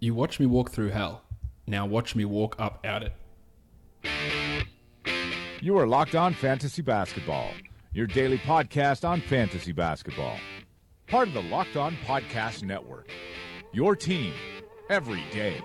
You watch me walk through hell. Now watch me walk up out it. You are Locked On Fantasy Basketball, your daily podcast on fantasy basketball. Part of the Locked On Podcast Network. Your team every day.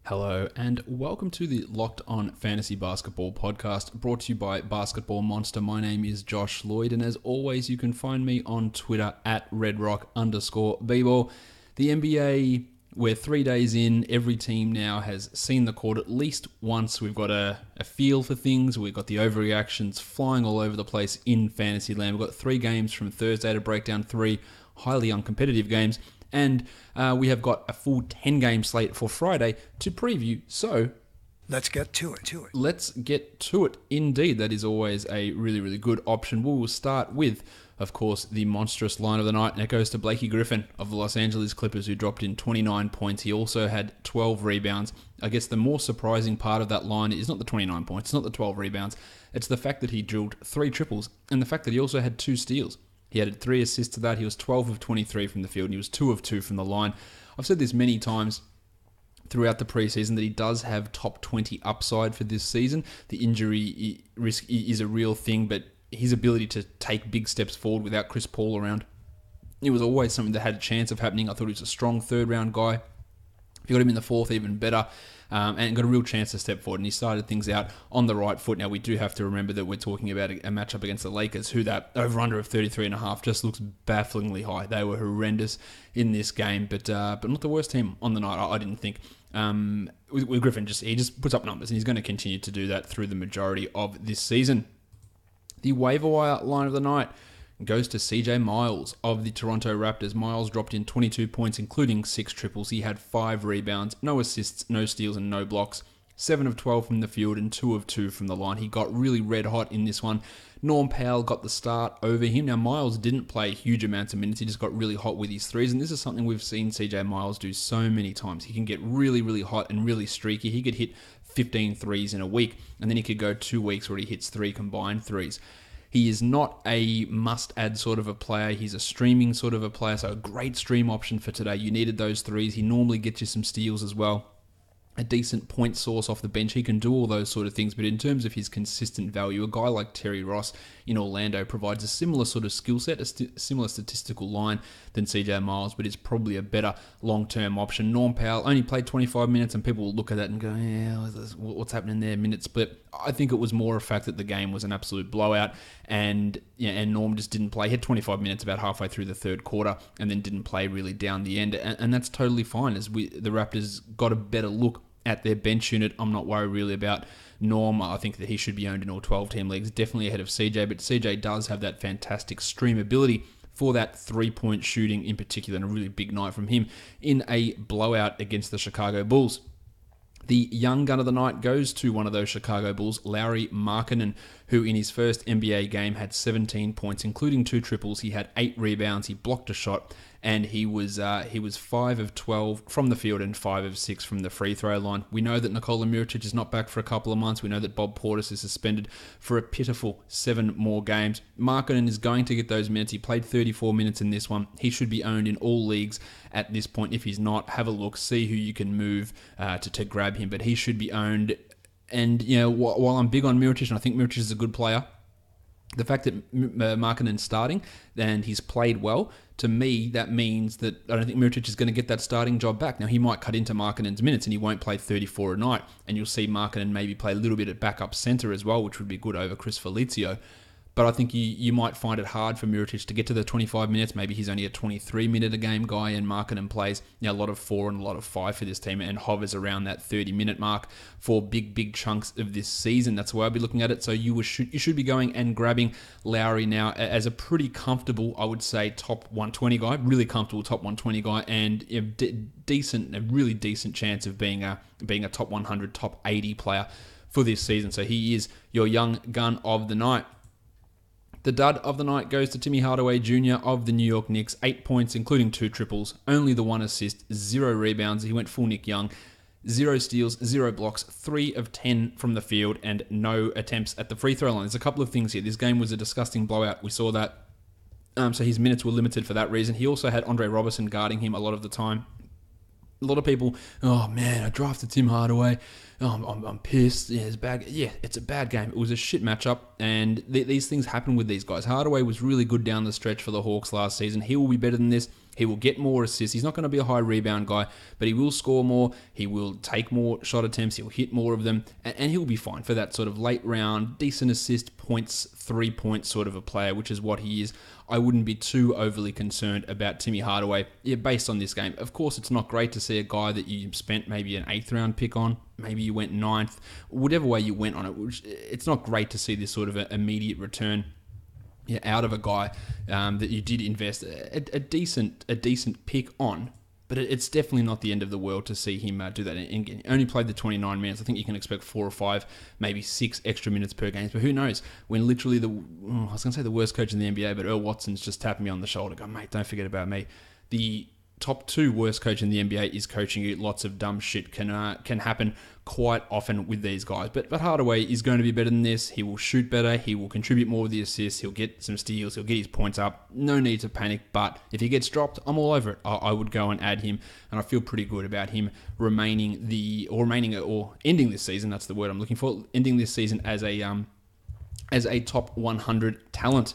Hello and welcome to the Locked On Fantasy Basketball podcast, brought to you by Basketball Monster. My name is Josh Lloyd, and as always, you can find me on Twitter at redrock_bball. The NBA, we're 3 days in. Every team now has seen the court at least once. We've got a feel for things. We've got the overreactions flying all over the place in fantasy land. We've got 3 games from Thursday to break down, 3 highly uncompetitive games. And we have got a full 10-game slate for Friday to preview. So let's get to it. Let's get to it. Indeed, that is always a really, really good option. We will start with, of course, the monstrous line of the night. And it goes to Blakey Griffin of the Los Angeles Clippers, who dropped in 29 points. He also had 12 rebounds. I guess the more surprising part of that line is not the 29 points, it's not the 12 rebounds. It's the fact that he drilled 3 triples and the fact that he also had 2 steals. He added 3 assists to that. He was 12 of 23 from the field, and he was 2 of 2 from the line. I've said this many times throughout the preseason that he does have top 20 upside for this season. The injury risk is a real thing, but his ability to take big steps forward without Chris Paul around, it was always something that had a chance of happening. I thought he was a strong third-round guy. If you got him in the fourth, even better. And got a real chance to step forward, and he started things out on the right foot. Now, we do have to remember that we're talking about a matchup against the Lakers, who that over-under of 33.5 just looks bafflingly high. They were horrendous in this game, but not the worst team on the night, I didn't think. With Griffin, he just puts up numbers, and he's going to continue to do that through the majority of this season. The waiver wire line of the night goes to CJ Miles of the Toronto Raptors. Miles dropped in 22 points, including 6 triples. He had 5 rebounds, no assists, no steals, and no blocks. 7 of 12 from the field and 2 of 2 from the line. He got really red hot in this one. Norm Powell got the start over him. Now, Miles didn't play huge amounts of minutes. He just got really hot with his threes, and this is something we've seen CJ Miles do so many times. He can get really, really hot and really streaky. He could hit 15 threes in a week, and then he could go 2 weeks where he hits 3 combined threes. He is not a must-add sort of a player. He's a streaming sort of a player, so a great stream option for today. You needed those threes. He normally gets you some steals as well. A decent point source off the bench. He can do all those sort of things, but in terms of his consistent value, a guy like Terry Ross in Orlando provides a similar sort of skill set, a similar statistical line than CJ Miles, but is probably a better long-term option. Norm Powell only played 25 minutes, and people will look at that and go, yeah, what's happening there, minute split. I think it was more a fact that the game was an absolute blowout, and Norm just didn't play. He had 25 minutes about halfway through the third quarter, and then didn't play really down the end, and that's totally fine, as the Raptors got a better look at their bench unit. I'm not worried really about Norm. I think that he should be owned in all 12-team leagues, definitely ahead of CJ, but CJ does have that fantastic stream ability for that 3-point shooting in particular, and a really big night from him in a blowout against the Chicago Bulls. The young gun of the night goes to one of those Chicago Bulls, Lauri Markkanen, who in his first NBA game had 17 points, including 2 triples. He had 8 rebounds, he blocked a shot, and he was 5 of 12 from the field and 5 of 6 from the free throw line. We know that Nikola Mirotic is not back for a couple of months. We know that Bob Portis is suspended for a pitiful 7 more games. Markkanen is going to get those minutes. He played 34 minutes in this one. He should be owned in all leagues at this point. If he's not, have a look, see who you can move to grab him, but he should be owned. And while I'm big on Mirotic, and I think Mirotic is a good player, the fact that Markkanen's starting and he's played well, to me, that means that I don't think Mirotic is going to get that starting job back. Now, he might cut into Markkanen's minutes and he won't play 34 a night, and you'll see Markkanen maybe play a little bit at backup center as well, which would be good over Chris Felicio. But I think you might find it hard for Mirotic to get to the 25 minutes. Maybe he's only a 23-minute-a-game guy, and Markkanen plays a lot of 4 and a lot of 5 for this team and hovers around that 30-minute mark for big chunks of this season. That's the way I'll be looking at it. So you should be going and grabbing Lauri now as a pretty comfortable, I would say, top 120 guy, really comfortable top 120 guy, and a really decent chance of being a top 100, top 80 player for this season. So he is your young gun of the night. The dud of the night goes to Timmy Hardaway Jr. of the New York Knicks. 8 points, including 2 triples, only the 1 assist, 0 rebounds. He went full Nick Young. 0 steals, 0 blocks, 3 of 10 from the field, and no attempts at the free throw line. There's a couple of things here. This game was a disgusting blowout. We saw that. So his minutes were limited for that reason. He also had Andre Robertson guarding him a lot of the time. A lot of people, oh man, I drafted Tim Hardaway. Oh, I'm pissed. Yeah, it's bad. Yeah, it's a bad game. It was a shit matchup, and these things happen with these guys. Hardaway was really good down the stretch for the Hawks last season. He will be better than this. He will get more assists. He's not going to be a high rebound guy, but he will score more. He will take more shot attempts. He'll hit more of them, and he'll be fine for that sort of late round, decent assist, points, 3-point sort of a player, which is what he is. I wouldn't be too overly concerned about Timmy Hardaway, based on this game. Of course, it's not great to see a guy that you spent maybe an 8th round pick on, maybe you went 9th, whatever way you went on it. It's not great to see this sort of an immediate return out of a guy that you did invest a decent pick on. But it's definitely not the end of the world to see him do that. And he only played the 29 minutes. I think you can expect 4 or 5, maybe 6 extra minutes per game. But who knows? When literally I was going to say the worst coach in the NBA, but Earl Watson's just tapping me on the shoulder, going, mate, don't forget about me. The top 2 worst coach in the NBA is coaching you. Lots of dumb shit can happen quite often with these guys. But Hardaway is going to be better than this. He will shoot better. He will contribute more with the assists. He'll get some steals. He'll get his points up. No need to panic. But if he gets dropped, I'm all over it. I would go and add him, and I feel pretty good about him ending this season. That's the word I'm looking for. Ending this season as a top 100 talent.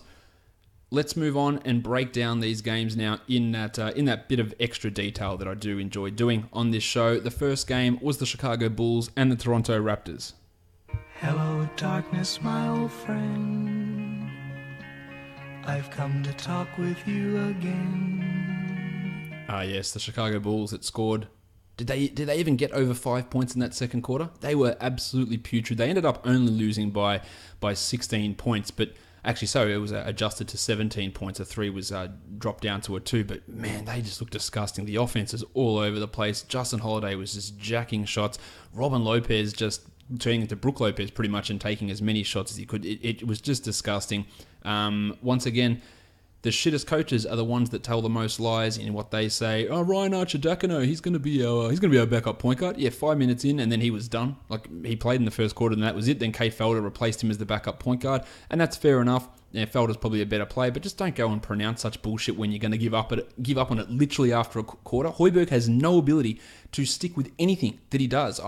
Let's move on and break down these games now in that bit of extra detail that I do enjoy doing on this show. The first game was the Chicago Bulls and the Toronto Raptors. Hello, darkness, my old friend. I've come to talk with you again. Yes, the Chicago Bulls that scored. Did they even get over 5 points in that second quarter? They were absolutely putrid. They ended up only losing by 16 points, but actually, so it was adjusted to 17 points. A 3 was dropped down to a 2. But man, they just looked disgusting. The offense is all over the place. Justin Holiday was just jacking shots. Robin Lopez just turning into Brook Lopez pretty much and taking as many shots as he could. It was just disgusting. Once again, the shittest coaches are the ones that tell the most lies in what they say. Oh, Ryan Archidakano, he's going to be our backup point guard. Yeah, 5 minutes in, and then he was done. Like, he played in the first quarter, and that was it. Then Kay Felder replaced him as the backup point guard, and that's fair enough. Yeah, Felder's probably a better player, but just don't go and pronounce such bullshit when you're going to give up on it literally after a quarter. Hoiberg has no ability to stick with anything that he does.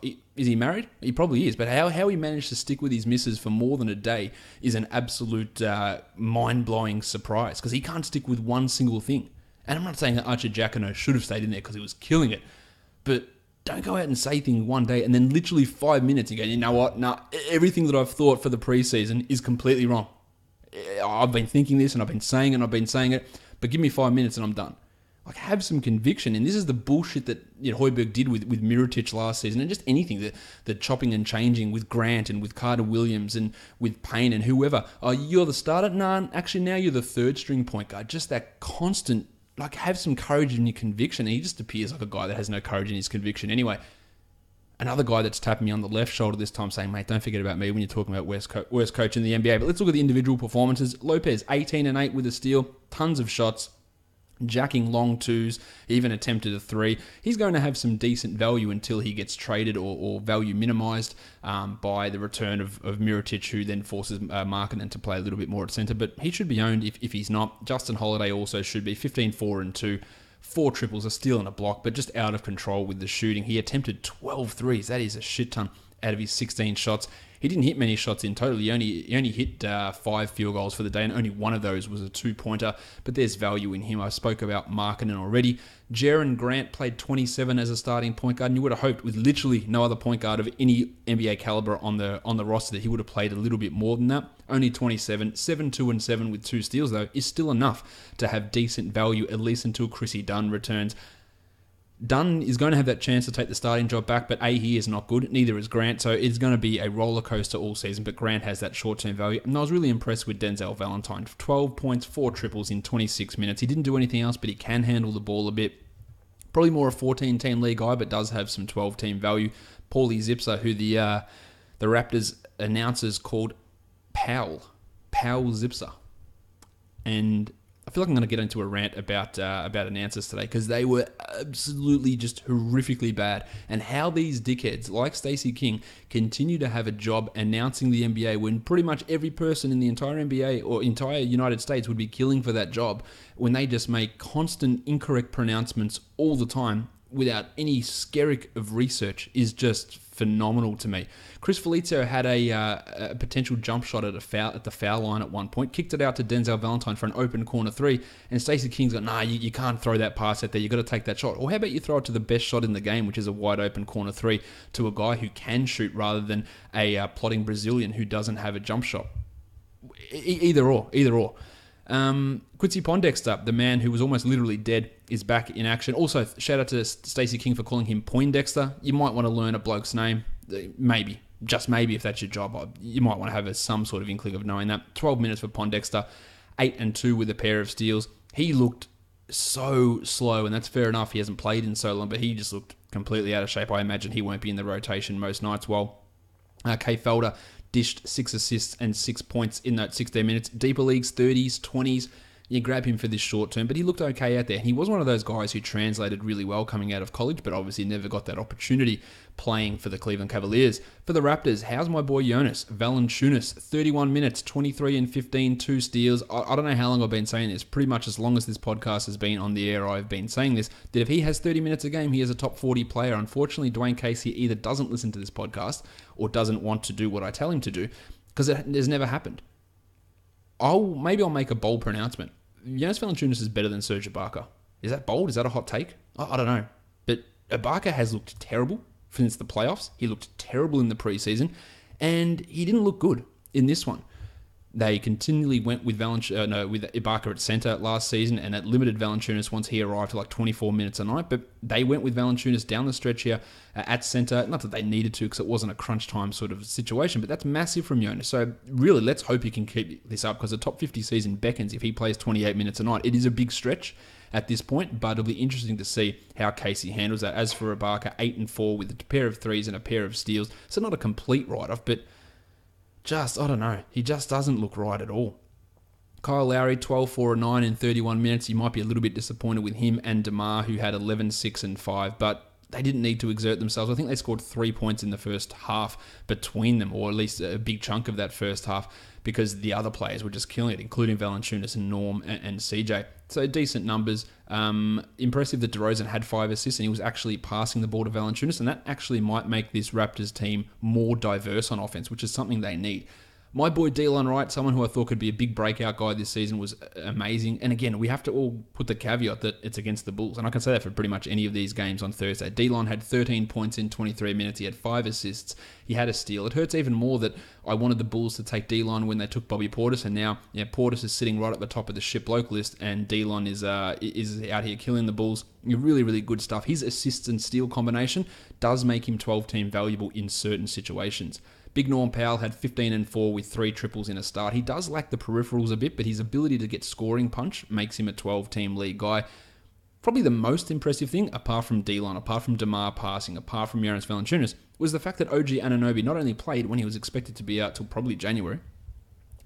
Is he married? He probably is, but how he managed to stick with his misses for more than a day is an absolute mind-blowing surprise, because he can't stick with one single thing. And I'm not saying that Archie Giacono should have stayed in there because he was killing it, but don't go out and say things one day and then literally 5 minutes and go, you know what? Nah, everything that I've thought for the preseason is completely wrong. I've been thinking this and I've been saying it, but give me 5 minutes and I'm done. Like, have some conviction. And this is the bullshit that Hoiberg did with Mirotic last season, and just anything, the chopping and changing with Grant and with Carter Williams and with Payne and whoever. Oh, you're the starter? Nah, actually now you're the third string point guard. Just that constant, have some courage in your conviction. And he just appears like a guy that has no courage in his conviction anyway. Another guy that's tapping me on the left shoulder this time saying, mate, don't forget about me when you're talking about worst coach in the NBA. But let's look at the individual performances. Lopez, 18 and 8 with a steal, tons of shots, jacking long 2s, even attempted a 3. He's going to have some decent value until he gets traded or value minimized by the return of Mirotic, who then forces Markkanen to play a little bit more at center. But he should be owned if he's not. Justin Holiday also should be 15, 4 and 2. 4 triples, a steal and a block, but just out of control with the shooting. He attempted 12 threes. That is a shit ton out of his 16 shots. He didn't hit many shots in total. He only hit 5 field goals for the day, and only one of those was a 2-pointer. But there's value in him. I spoke about Markkanen already. Jaren Grant played 27 as a starting point guard, and you would have hoped with literally no other point guard of any NBA caliber on the roster that he would have played a little bit more than that. Only 27, 7, 2, and 7 with 2 steals, though, is still enough to have decent value, at least until Chrissy Dunn returns. Dunn is going to have that chance to take the starting job back, but he is not good. Neither is Grant, so it's going to be a roller coaster all season, but Grant has that short-term value. And I was really impressed with Denzel Valentine. 12 points, 4 triples in 26 minutes. He didn't do anything else, but he can handle the ball a bit. Probably more a 14-team league guy, but does have some 12-team value. Paulie Zipser, who the Raptors announcers called Powell Zipser. And I feel like I'm going to get into a rant about announcers today because they were absolutely just horrifically bad. And how these dickheads like Stacey King continue to have a job announcing the NBA when pretty much every person in the entire NBA or entire United States would be killing for that job, when they just make constant incorrect pronouncements all the time without any skerrick of research is just phenomenal to me. Chris Felicio had a potential jump shot at the foul line at one point, kicked it out to Denzel Valentine for an open corner three, and Stacey King's got, nah, you can't throw that pass out there, you've got to take that shot. Or how about you throw it to the best shot in the game, which is a wide open corner three, to a guy who can shoot rather than a plotting Brazilian who doesn't have a jump shot. Either or. Quincy Pondexter, the man who was almost literally dead, is back in action. Also, shout out to Stacey King for calling him Poindexter. You might want to learn a bloke's name. Maybe. Just maybe if that's your job. You might want to have some sort of inkling of knowing that. 12 minutes for Pondexter. 8-2 with a pair of steals. He looked so slow, and that's fair enough. He hasn't played in so long, but he just looked completely out of shape. I imagine he won't be in the rotation most nights. While Kay Felder dished 6 assists and 6 points in that 16 minutes. Deeper leagues, 30s, 20s. You grab him for this short term, but he looked okay out there. He was one of those guys who translated really well coming out of college, but obviously never got that opportunity playing for the Cleveland Cavaliers. For the Raptors, how's my boy Jonas Valanciunas? 31 minutes, 23 and 15, 2 steals. I don't know how long I've been saying this. Pretty much as long as this podcast has been on the air, I've been saying this, that if he has 30 minutes a game, he is a top 40 player. Unfortunately, Dwayne Casey either doesn't listen to this podcast or doesn't want to do what I tell him to do, because it has never happened. Maybe I'll make a bold pronouncement. Jonas Valanciunas is better than Serge Ibaka. Is that bold? Is that a hot take? I don't know. But Ibaka has looked terrible since the playoffs. He looked terrible in the preseason, and he didn't look good in this one. They continually went with Ibaka at center last season, and it limited Valanciunas once he arrived to like 24 minutes a night. But they went with Valanciunas down the stretch here at center. Not that they needed to, because it wasn't a crunch time sort of situation, but that's massive from Jonas. So really, let's hope he can keep this up, because the top 50 season beckons if he plays 28 minutes a night. It is a big stretch at this point, but it'll be interesting to see how Casey handles that. As for Ibaka, 8-4 with a pair of threes and a pair of steals. So not a complete write-off, but I don't know. He just doesn't look right at all. Kyle Lowry, 12-4-9 in 31 minutes. You might be a little bit disappointed with him and DeMar, who had 11-6-5, but they didn't need to exert themselves. I think they scored 3 points in the first half between them, or at least a big chunk of that first half, because the other players were just killing it, including Valanciunas and Norm and CJ. So decent numbers. Impressive that DeRozan had 5 assists and he was actually passing the ball to Valanciunas, and that actually might make this Raptors team more diverse on offense, which is something they need. My boy Delon Wright, someone who I thought could be a big breakout guy this season, was amazing. And again, we have to all put the caveat that it's against the Bulls. And I can say that for pretty much any of these games on Thursday. Delon had 13 points in 23 minutes. He had 5 assists. He had a steal. It hurts even more that I wanted the Bulls to take Delon when they took Bobby Portis. And now Portis is sitting right at the top of the ship bloke list. And Delon is out here killing the Bulls. Really, really good stuff. His assists and steal combination does make him 12-team valuable in certain situations. Big Norm Powell had 15-4 with 3 triples in a start. He does lack the peripherals a bit, but his ability to get scoring punch makes him a 12-team league guy. Probably the most impressive thing, apart from Delon, apart from DeMar passing, apart from Jonas Valanciunas, was the fact that OG Anunoby not only played when he was expected to be out till probably January,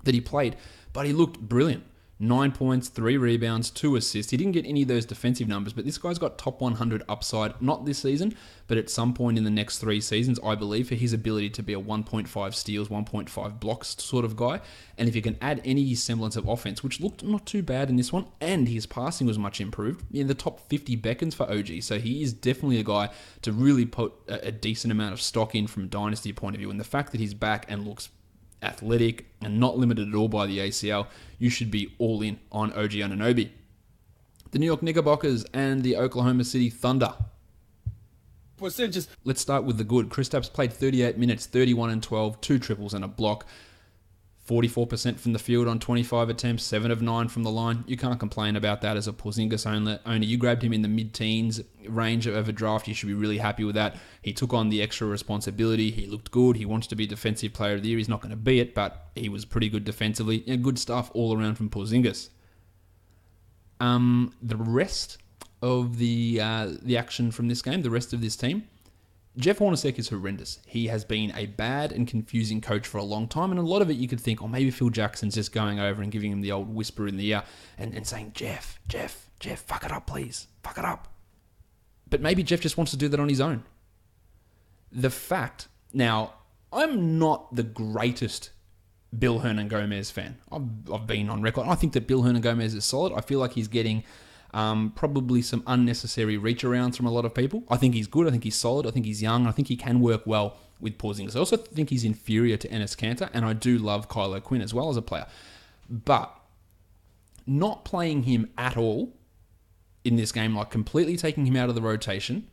that he played, but he looked brilliant. 9 points, 3 rebounds, 2 assists. He didn't get any of those defensive numbers, but this guy's got top 100 upside, not this season, but at some point in the next 3 seasons, I believe, for his ability to be a 1.5 steals, 1.5 blocks sort of guy. And if you can add any semblance of offense, which looked not too bad in this one, and his passing was much improved, in the top 50 beckons for OG. So he is definitely a guy to really put a decent amount of stock in from a dynasty point of view. And the fact that he's back and looks athletic and not limited at all by the ACL, you should be all in on OG Anunoby. The New York Knickerbockers and the Oklahoma City Thunder. Let's start with the good. Kristaps played 38 minutes, 31-12, 2 triples and a block. 44% from the field on 25 attempts, 7 of 9 from the line. You can't complain about that as a Porzingis owner. You grabbed him in the mid-teens range of a draft. You should be really happy with that. He took on the extra responsibility. He looked good. He wants to be Defensive Player of the Year. He's not going to be it, but he was pretty good defensively. Good stuff all around from Porzingis. The rest of the action from this game, the rest of this team, Jeff Hornacek is horrendous. He has been a bad and confusing coach for a long time, and a lot of it you could think, oh, maybe Phil Jackson's just going over and giving him the old whisper in the ear and saying, Jeff, fuck it up, please. Fuck it up. But maybe Jeff just wants to do that on his own. Now, I'm not the greatest Bill Hernan-Gomez fan. I've been on record. I think that Bill Hernan-Gomez is solid. I feel like he's getting probably some unnecessary reach-arounds from a lot of people. I think he's good. I think he's solid. I think he's young. I think he can work well with Porzingis. I also think he's inferior to Enes Kanter, and I do love Kylo Quinn as well as a player. But not playing him at all in this game, like completely taking him out of the rotation,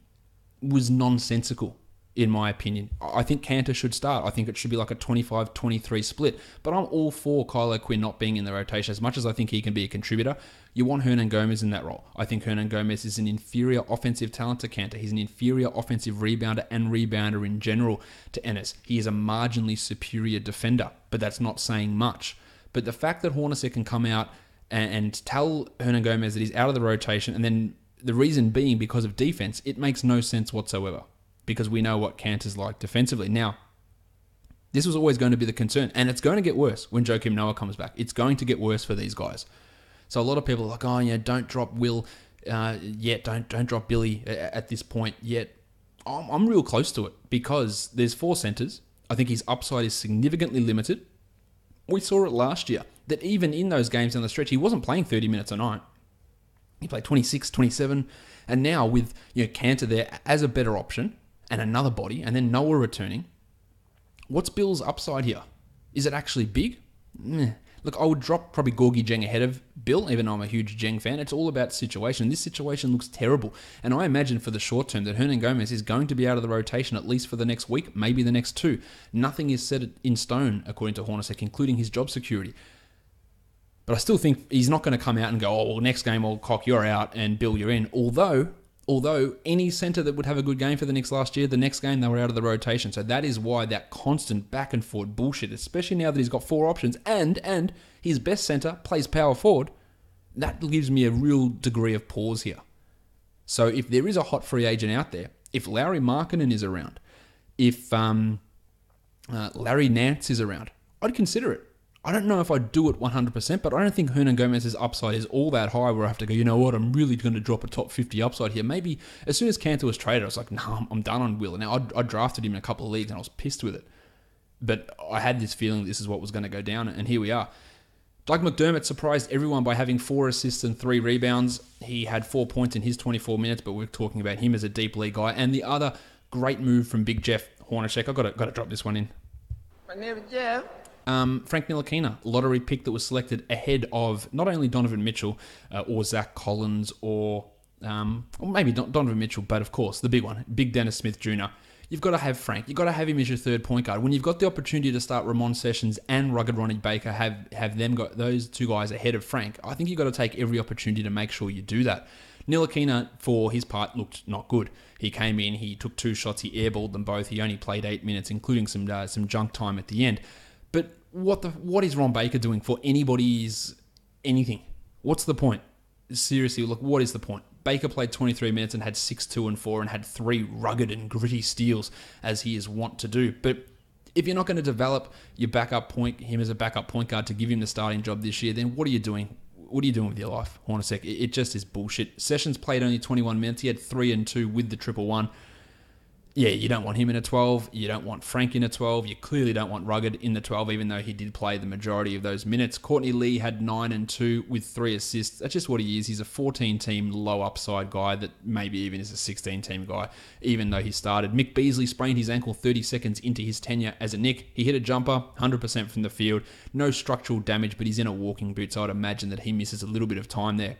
was nonsensical, in my opinion. I think Kanter should start. I think it should be like a 25-23 split. But I'm all for Kylo Quinn not being in the rotation. As much as I think he can be a contributor, you want Hernan-Gomez in that role. I think Hernan-Gomez is an inferior offensive talent to Kanter. He's an inferior offensive rebounder and rebounder in general to Enes. He is a marginally superior defender, but that's not saying much. But the fact that Hornacek can come out and tell Hernan-Gomez that he's out of the rotation, and then the reason being because of defense, it makes no sense whatsoever, because we know what Kanter's like defensively. Now, this was always going to be the concern, and it's going to get worse when Joakim Noah comes back. It's going to get worse for these guys. So a lot of people are like, oh yeah, don't drop Will yet, don't drop Billy at this point yet. I'm real close to it, because there's 4 centers. I think his upside is significantly limited. We saw it last year, that even in those games down the stretch, he wasn't playing 30 minutes a night. He played 26, 27, and now with Kanter there as a better option, and another body, and then Noah returning, what's Bill's upside here? Is it actually big? Look, I would drop probably Gorgie Jeng ahead of Bill, even though I'm a huge Jeng fan. It's all about situation. This situation looks terrible. And I imagine for the short term that Hernan-Gomez is going to be out of the rotation at least for the next week, maybe the next 2. Nothing is set in stone, according to Hornacek, including his job security. But I still think he's not going to come out and go, oh, well, next game, old cock, you're out, and Bill, you're in. Although any centre that would have a good game for the Knicks last year, the next game they were out of the rotation. So that is why that constant back and forth bullshit, especially now that he's got 4 options and his best centre plays power forward, that gives me a real degree of pause here. So if there is a hot free agent out there, if Lauri Markkanen is around, if Larry Nance is around, I'd consider it. I don't know if I'd do it 100%, but I don't think Hernan-Gomez's upside is all that high where I have to go, you know what, I'm really going to drop a top 50 upside here. Maybe as soon as Kanter was traded, I was like, no, I'm done on Will. Now, I drafted him in a couple of leagues and I was pissed with it. But I had this feeling this is what was going to go down, and here we are. Doug McDermott surprised everyone by having 4 assists and 3 rebounds. He had 4 points in his 24 minutes, but we're talking about him as a deep league guy. And the other great move from Big Jeff Hornacek, I've got to drop this one in. My name is Jeff. Frank Ntilikina, lottery pick that was selected ahead of not only Donovan Mitchell or Zach Collins or maybe Donovan Mitchell, but of course the big one, Big Dennis Smith Jr. You've got to have Frank. You've got to have him as your third point guard. When you've got the opportunity to start Ramon Sessions and Rugged Ronnie Baker, have them got those 2 guys ahead of Frank, I think you've got to take every opportunity to make sure you do that. Ntilikina, for his part, looked not good. He came in, he took 2 shots, he airballed them both. He only played 8 minutes, including some junk time at the end. But what is Ron Baker doing for anybody's anything? What's the point? Seriously, look, what is the point? Baker played 23 minutes and had 6, 2, and 4 and had 3 rugged and gritty steals, as he is wont to do. But if you're not going to develop him as a backup point guard to give him the starting job this year, then what are you doing? What are you doing with your life, Hornacek? It just is bullshit. Sessions played only 21 minutes. He had 3 and 2 with the 1-1. Yeah, you don't want him in a 12. You don't want Frank in a 12. You clearly don't want Rugged in the 12, even though he did play the majority of those minutes. Courtney Lee had 9 and 2 with 3 assists. That's just what he is. He's a 14-team low upside guy that maybe even is a 16-team guy, even though he started. Mick Beasley sprained his ankle 30 seconds into his tenure as a Knick. He hit a jumper, 100% from the field. No structural damage, but he's in a walking boot, so I'd imagine that he misses a little bit of time there.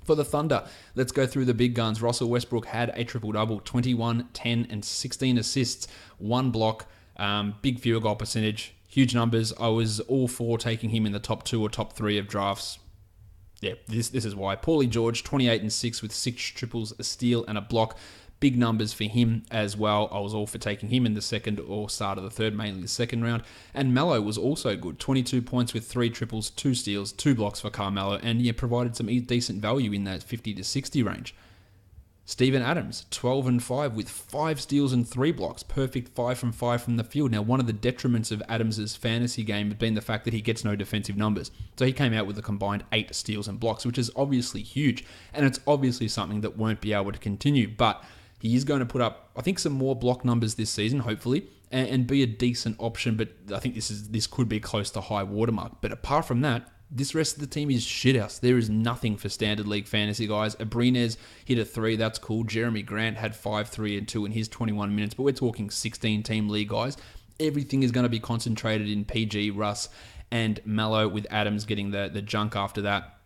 For the Thunder, let's go through the big guns. Russell Westbrook had a triple-double, 21, 10, and 16 assists, 1 block, big field goal percentage, huge numbers. I was all for taking him in the top 2 or top 3 of drafts. Yeah, this is why. Paulie George, 28 and 6 with 6 triples, a steal, and a block. Big numbers for him as well. I was all for taking him in the second or start of the third, mainly the second round. And Melo was also good. 22 points with 3 triples, 2 steals, 2 blocks for Carmelo, and provided some decent value in that 50 to 60 range. Steven Adams, 12 and 5 with 5 steals and 3 blocks. Perfect 5 from 5 from the field. Now, one of the detriments of Adams' fantasy game has been the fact that he gets no defensive numbers. So he came out with a combined 8 steals and blocks, which is obviously huge. And it's obviously something that won't be able to continue. But he is going to put up, I think, some more block numbers this season, hopefully, and be a decent option. But I think this could be close to high watermark. But apart from that, this rest of the team is shithouse. There is nothing for Standard League fantasy, guys. Abrines hit a 3, that's cool. Jeremy Grant had 5, 3, and 2 in his 21 minutes, but we're talking 16-team league, guys. Everything is going to be concentrated in PG, Russ, and Mallow, with Adams getting the junk after that.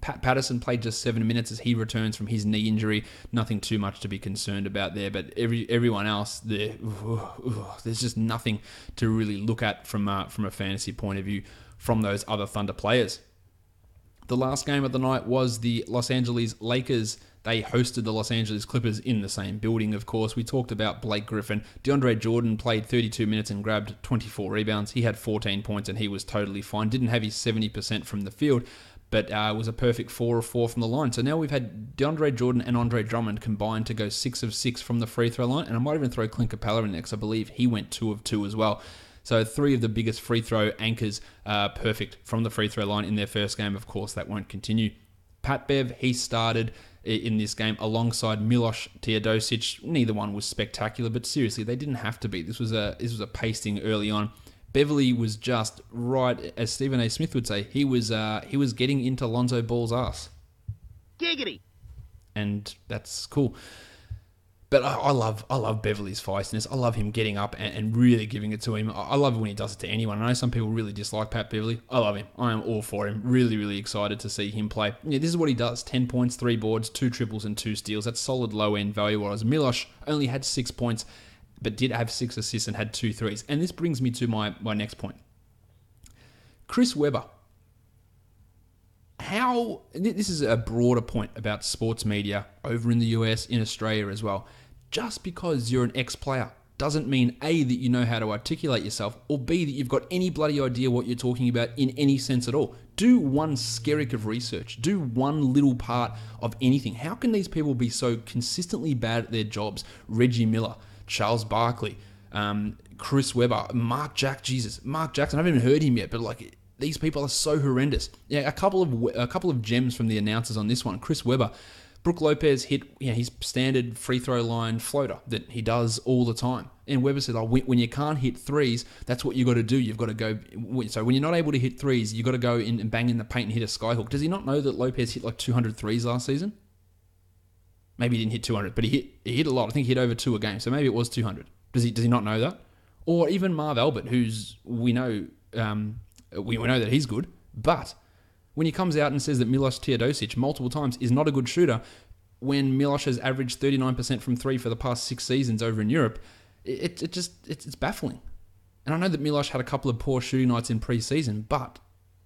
Pat Patterson played just 7 minutes as he returns from his knee injury. Nothing too much to be concerned about there, but everyone else, there's just nothing to really look at from a fantasy point of view from those other Thunder players. The last game of the night was the Los Angeles Lakers. They hosted the Los Angeles Clippers in the same building, of course. We talked about Blake Griffin. DeAndre Jordan played 32 minutes and grabbed 24 rebounds. He had 14 points and he was totally fine. Didn't have his 70% from the field, but was a perfect 4 of 4 from the line. So now we've had DeAndre Jordan and Andre Drummond combined to go 6 of 6 from the free throw line. And I might even throw Clint Capella in there because I believe he went 2 of 2 as well. So 3 of the biggest free throw anchors perfect from the free throw line in their first game. Of course, that won't continue. Pat Bev, he started in this game alongside Miloš Teodosic. Neither one was spectacular, but seriously, they didn't have to be. This was a pasting early on. Beverly was just right, as Stephen A. Smith would say, he was getting into Lonzo Ball's ass. Giggity. And that's cool. But I love Beverly's feistiness. I love him getting up and really giving it to him. I love it when he does it to anyone. I know some people really dislike Pat Beverly. I love him. I am all for him. Really, really excited to see him play. Yeah, this is what he does. 10 points, 3 boards, 2 triples, and 2 steals. That's solid low-end value, whereas Miloš only had 6 points, but did have 6 assists and had 2 threes. And this brings me to my next point. Chris Webber. This is a broader point about sports media over in the US, in Australia as well. Just because you're an ex-player doesn't mean A, that you know how to articulate yourself, or B, that you've got any bloody idea what you're talking about in any sense at all. Do one skerrick of research. Do one little part of anything. How can these people be so consistently bad at their jobs? Reggie Miller, Charles Barkley, Chris Webber, Mark Jackson. I haven't even heard him yet, but these people are so horrendous. Yeah, a couple of gems from the announcers on this one. Chris Webber, Brook Lopez hit his standard free throw line floater that he does all the time. And Webber said, when you can't hit threes, that's what you got to do. You've got to go. So when you're not able to hit threes, you got to go in and bang in the paint and hit a skyhook. Does he not know that Lopez hit 200 threes last season? Maybe he didn't hit 200, but he hit a lot. I think he hit over 2 a game, so maybe it was 200. Does he not know that? Or even Marv Albert, who's we know that he's good, but when he comes out and says that Miloš Teodosic multiple times is not a good shooter, when Miloš has averaged 39% from 3 for the past 6 seasons over in Europe, it's baffling. And I know that Miloš had a couple of poor shooting nights in pre-season, but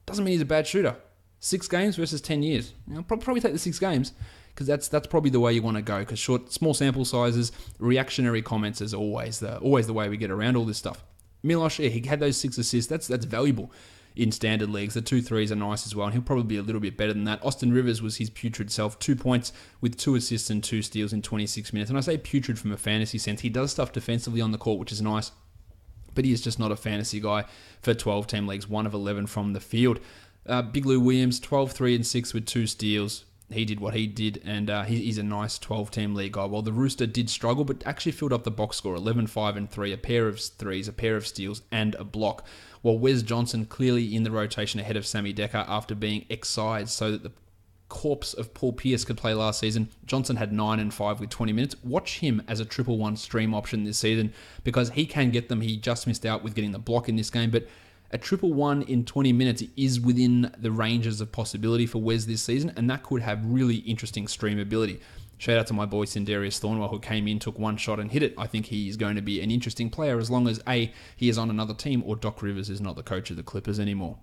doesn't mean he's a bad shooter. 6 games versus 10 years. I'll probably take the 6 games because that's probably the way you want to go. Because small sample sizes, reactionary comments is always the way we get around all this stuff. Miloš, he had those 6 assists. That's valuable in standard leagues. The 2 threes are nice as well, and he'll probably be a little bit better than that. Austin Rivers was his putrid self. 2 points with 2 assists and 2 steals in 26 minutes. And I say putrid from a fantasy sense. He does stuff defensively on the court, which is nice, but he is just not a fantasy guy for 12-team leagues. 1 of 11 from the field. Big Lou Williams, 12, 3, and 6 with 2 steals. He did what he did, and he's a nice 12-team league guy. While the Rooster did struggle, but actually filled up the box score, 11, 5, and 3, a pair of threes, a pair of steals, and a block. While Wes Johnson clearly in the rotation ahead of Sammy Dekker after being excised so that the corpse of Paul Pierce could play last season. Johnson had 9 and 5 with 20 minutes. Watch him as a 1-1 stream option this season because he can get them. He just missed out with getting the block in this game, but a 1-1 in 20 minutes is within the ranges of possibility for Wes this season, and that could have really interesting streamability. Shout out to my boy Sindarius Thornwell, who came in, took 1 shot and hit it. I think he is going to be an interesting player as long as A, he is on another team, or Doc Rivers is not the coach of the Clippers anymore.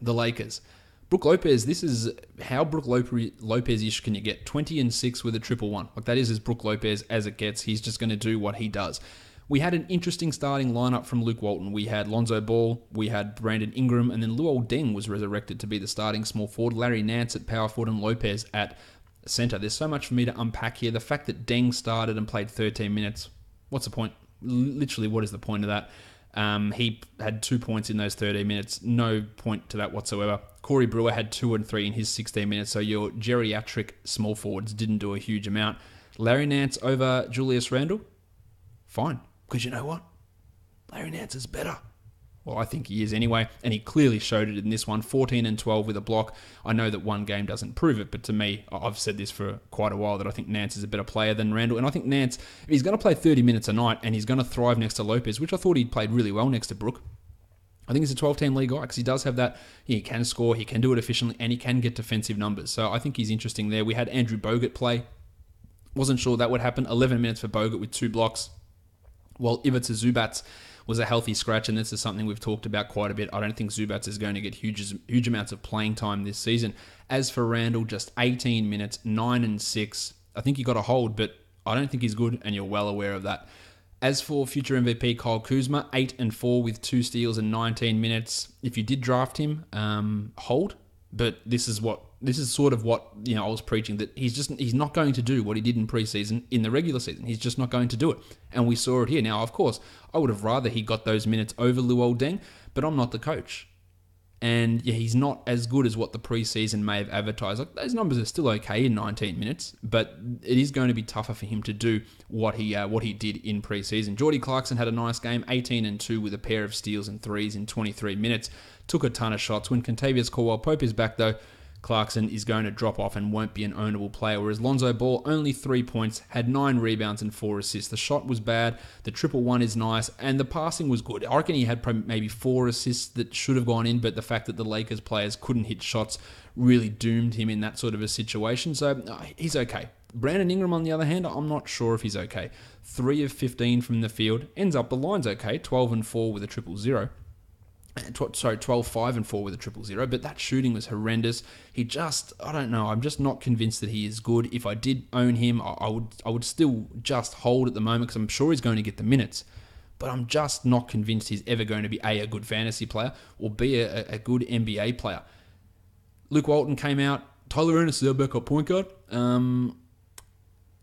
The Lakers. Brook Lopez, this is how Brook Lopez-ish can you get. 20 and 6 with a 1-1. That is as Brook Lopez as it gets. He's just going to do what he does. We had an interesting starting lineup from Luke Walton. We had Lonzo Ball, we had Brandon Ingram, and then Luol Deng was resurrected to be the starting small forward. Larry Nance at power forward and Lopez at centre. There's so much for me to unpack here. The fact that Deng started and played 13 minutes, what's the point? Literally, what is the point of that? He had 2 points in those 13 minutes. No point to that whatsoever. Corey Brewer had 2 and 3 in his 16 minutes, so your geriatric small forwards didn't do a huge amount. Larry Nance over Julius Randle? Fine, because you know what? Larry Nance is better. Well, I think he is anyway, and he clearly showed it in this one, 14 and 12 with a block. I know that one game doesn't prove it, but to me, I've said this for quite a while, that I think Nance is a better player than Randall, and I think Nance, if he's going to play 30 minutes a night, and he's going to thrive next to Lopez, which I thought he'd played really well next to Brook, I think he's a 12-team league guy, because he does have that, he can score, he can do it efficiently, and he can get defensive numbers, so I think he's interesting there. We had Andrew Bogut play, wasn't sure that would happen, 11 minutes for Bogut with 2 blocks, while Ivica Zubats was a healthy scratch, and this is something we've talked about quite a bit. I don't think Zubats is going to get huge amounts of playing time this season. As for Randall, just 18 minutes, 9 and 6. I think he got a hold, but I don't think he's good, and you're well aware of that. As for future MVP Kyle Kuzma, 8 and 4 with 2 steals and 19 minutes. If you did draft him, hold. But this is sort of what I was preaching, that he's not going to do what he did in preseason in the regular season. He's just not going to do it, and we saw it here. Now, of course, I would have rather he got those minutes over Luol Deng, but I'm not the coach, and he's not as good as what the preseason may have advertised. Like, those numbers are still okay in 19 minutes, but it is going to be tougher for him to do what he did in preseason. Jordy Clarkson had a nice game, 18 and 2 with a pair of steals and threes in 23 minutes. Took a ton of shots. When Contavious Caldwell-Pope is back, though, Clarkson is going to drop off and won't be an ownable player, whereas Lonzo Ball, only 3 points, had 9 rebounds and 4 assists. The shot was bad, the 1-1 is nice, and the passing was good. I reckon he had maybe 4 assists that should have gone in, but the fact that the Lakers players couldn't hit shots really doomed him in that sort of a situation, so he's okay. Brandon Ingram, on the other hand, I'm not sure if he's okay. 3 of 15 from the field, ends up the line's okay, 12 and 4 with a 0-0. 12, 5 and 4 with a 0-0, but that shooting was horrendous. I don't know, I'm just not convinced that he is good. If I did own him, I would still just hold at the moment, because I'm sure he's going to get the minutes, but I'm just not convinced he's ever going to be a good fantasy player, or b a good NBA player. Luke Walton came out, Tyler Ennis is our backup point guard,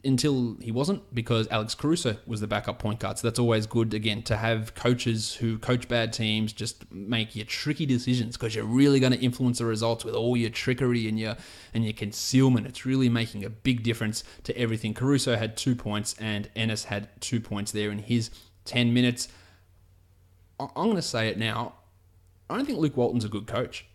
until he wasn't, because Alex Caruso was the backup point guard. So that's always good, again, to have coaches who coach bad teams just make your tricky decisions, because you're really going to influence the results with all your trickery and your concealment. It's really making a big difference to everything. Caruso had 2 points, and Ennis had 2 points there in his 10 minutes. I'm going to say it now. I don't think Luke Walton's a good coach.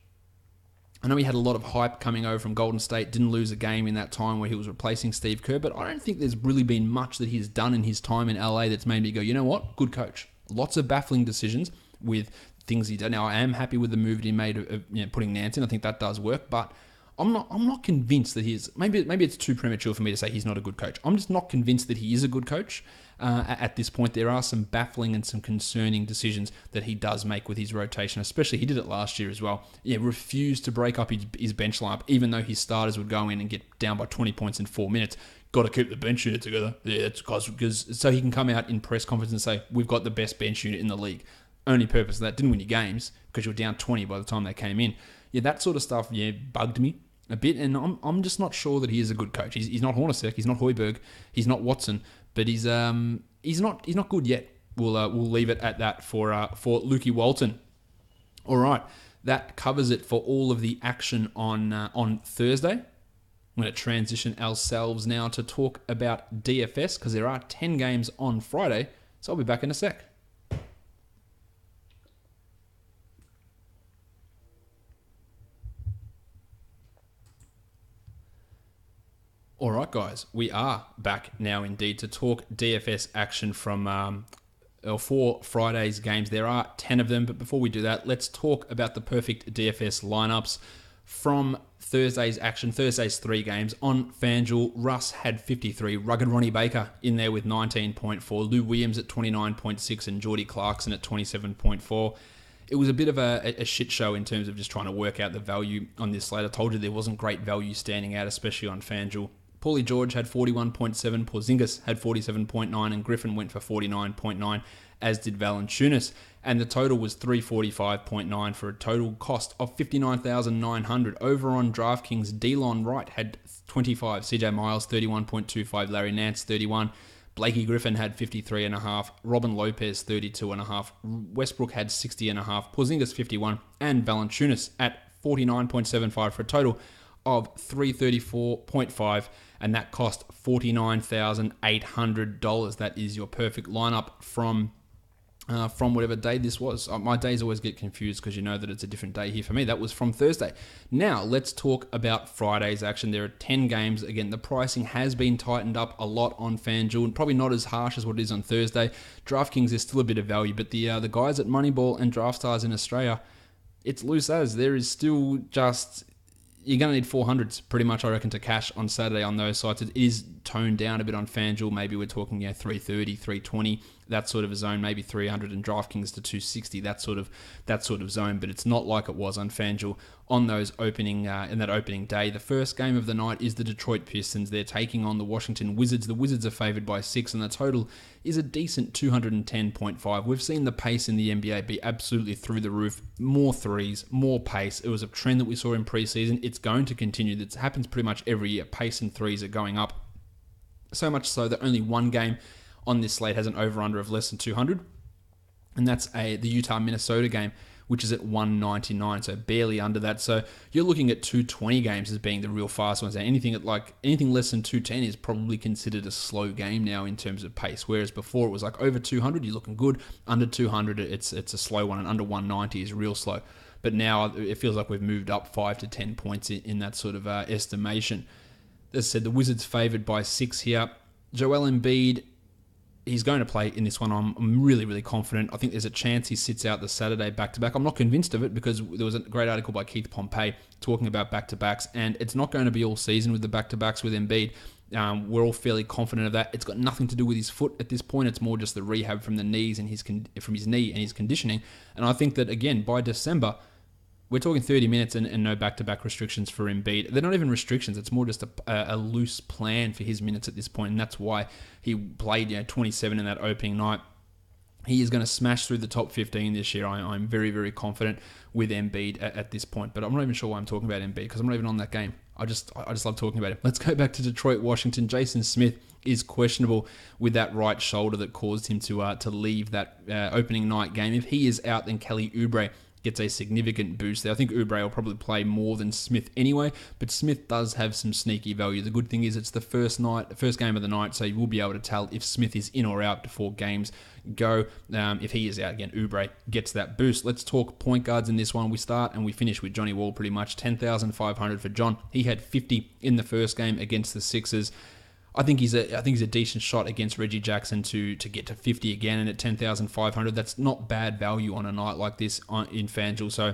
I know he had a lot of hype coming over from Golden State, didn't lose a game in that time where he was replacing Steve Kerr, but I don't think there's really been much that he's done in his time in LA that's made me go, you know what, good coach. Lots of baffling decisions with things he did. Now, I am happy with the move that he made of putting Nance in. I think that does work, but I'm not convinced that he is. Maybe it's too premature for me to say he's not a good coach. I'm just not convinced that he is a good coach. At this point, there are some baffling and some concerning decisions that he does make with his rotation, especially he did it last year as well. Refused to break up his bench lineup, even though his starters would go in and get down by 20 points in 4 minutes. Got to keep the bench unit together. Yeah, it's because so he can come out in press conference and say, we've got the best bench unit in the league. Only purpose of that, didn't win your games because you were down 20 by the time they came in. That sort of stuff, bugged me a bit, and I'm just not sure that he is a good coach. He's not Hornacek, he's not Hoiberg, he's not Watson, but he's not good yet. We'll leave it at that for Lukey Walton. All right, that covers it for all of the action on Thursday. I'm going to transition ourselves now to talk about DFS, because there are 10 games on Friday, so I'll be back in a sec. All right, guys, we are back now indeed to talk DFS action from for Friday's games. There are 10 of them, but before we do that, let's talk about the perfect DFS lineups from Thursday's action. Thursday's 3 games on FanDuel. Russ had 53. Rugged Ronnie Baker in there with 19.4. Lou Williams at 29.6 and Jordy Clarkson at 27.4. It was a bit of a shit show in terms of just trying to work out the value on this slate. I told you there wasn't great value standing out, especially on FanDuel. Paulie George had 41.7, Porzingis had 47.9, and Griffin went for 49.9, as did Valanciunas. And the total was 345.9 for a total cost of $59,900. Over on DraftKings, Delon Wright had 25. CJ Miles, 31.25. Larry Nance, 31. Blakey Griffin had 53.5. Robin Lopez, 32.5. Westbrook had 60.5. Porzingis, 51. And Valanciunas at 49.75 for a total of 334.5, and that cost $49,800. That is your perfect lineup from whatever day this was. My days always get confused because you know that it's a different day here for me. That was from Thursday. Now, let's talk about Friday's action. There are 10 games. Again, the pricing has been tightened up a lot on FanDuel, and probably not as harsh as what it is on Thursday. DraftKings is still a bit of value, but the guys at Moneyball and DraftStars in Australia, it's loose as. There is still just... You're going to need 400s pretty much, I reckon, to cash on Saturday on those sites. It is toned down a bit on FanDuel. Maybe we're talking 330, 320, that sort of a zone. Maybe 300 and DraftKings to 260, that sort of zone. But it's not like it was on FanDuel on those opening in that opening day. The first game of the night is the Detroit Pistons. They're taking on the Washington Wizards. The Wizards are favored by 6, and the total is a decent 210.5. We've seen the pace in the NBA be absolutely through the roof. More threes, more pace. It was a trend that we saw in preseason. It's going to continue. That happens pretty much every year. Pace and threes are going up. So much so that only one game on this slate has an over-under of less than 200, and that's the Utah-Minnesota game, which is at 199, so barely under that. So you're looking at 220 games as being the real fast ones. Anything less than 210 is probably considered a slow game now in terms of pace. Whereas before it was like over 200, you're looking good. Under 200, it's a slow one, and under 190 is real slow. But now it feels like we've moved up 5 to 10 points in that sort of estimation. As I said, the Wizards favored by 6 here. Joel Embiid, he's going to play in this one. I'm really, really confident. I think there's a chance he sits out the Saturday back-to-back. I'm not convinced of it because there was a great article by Keith Pompey talking about back-to-backs, and it's not going to be all season with the back-to-backs with Embiid. We're all fairly confident of that. It's got nothing to do with his foot at this point. It's more just the rehab from the knees and from his knee and his conditioning. And I think that, again, by December, we're talking 30 minutes and no back-to-back restrictions for Embiid. They're not even restrictions. It's more just a loose plan for his minutes at this point, and that's why he played 27 in that opening night. He is going to smash through the top 15 this year. I'm very, very confident with Embiid at this point, but I'm not even sure why I'm talking about Embiid because I'm not even on that game. I just love talking about him. Let's go back to Detroit, Washington. Jason Smith is questionable with that right shoulder that caused him to leave that opening night game. If he is out, then Kelly Oubre gets a significant boost there. I think Oubre will probably play more than Smith anyway, but Smith does have some sneaky value. The good thing is it's the first game of the night, so you will be able to tell if Smith is in or out before games go. If he is out, again, Oubre gets that boost. Let's talk point guards in this one. We start and we finish with Johnny Wall pretty much. 10,500 for John. He had 50 in the first game against the Sixers. I think he's a decent shot against Reggie Jackson to get to 50 again, and at 10,500, that's not bad value on a night like this in FanDuel. So,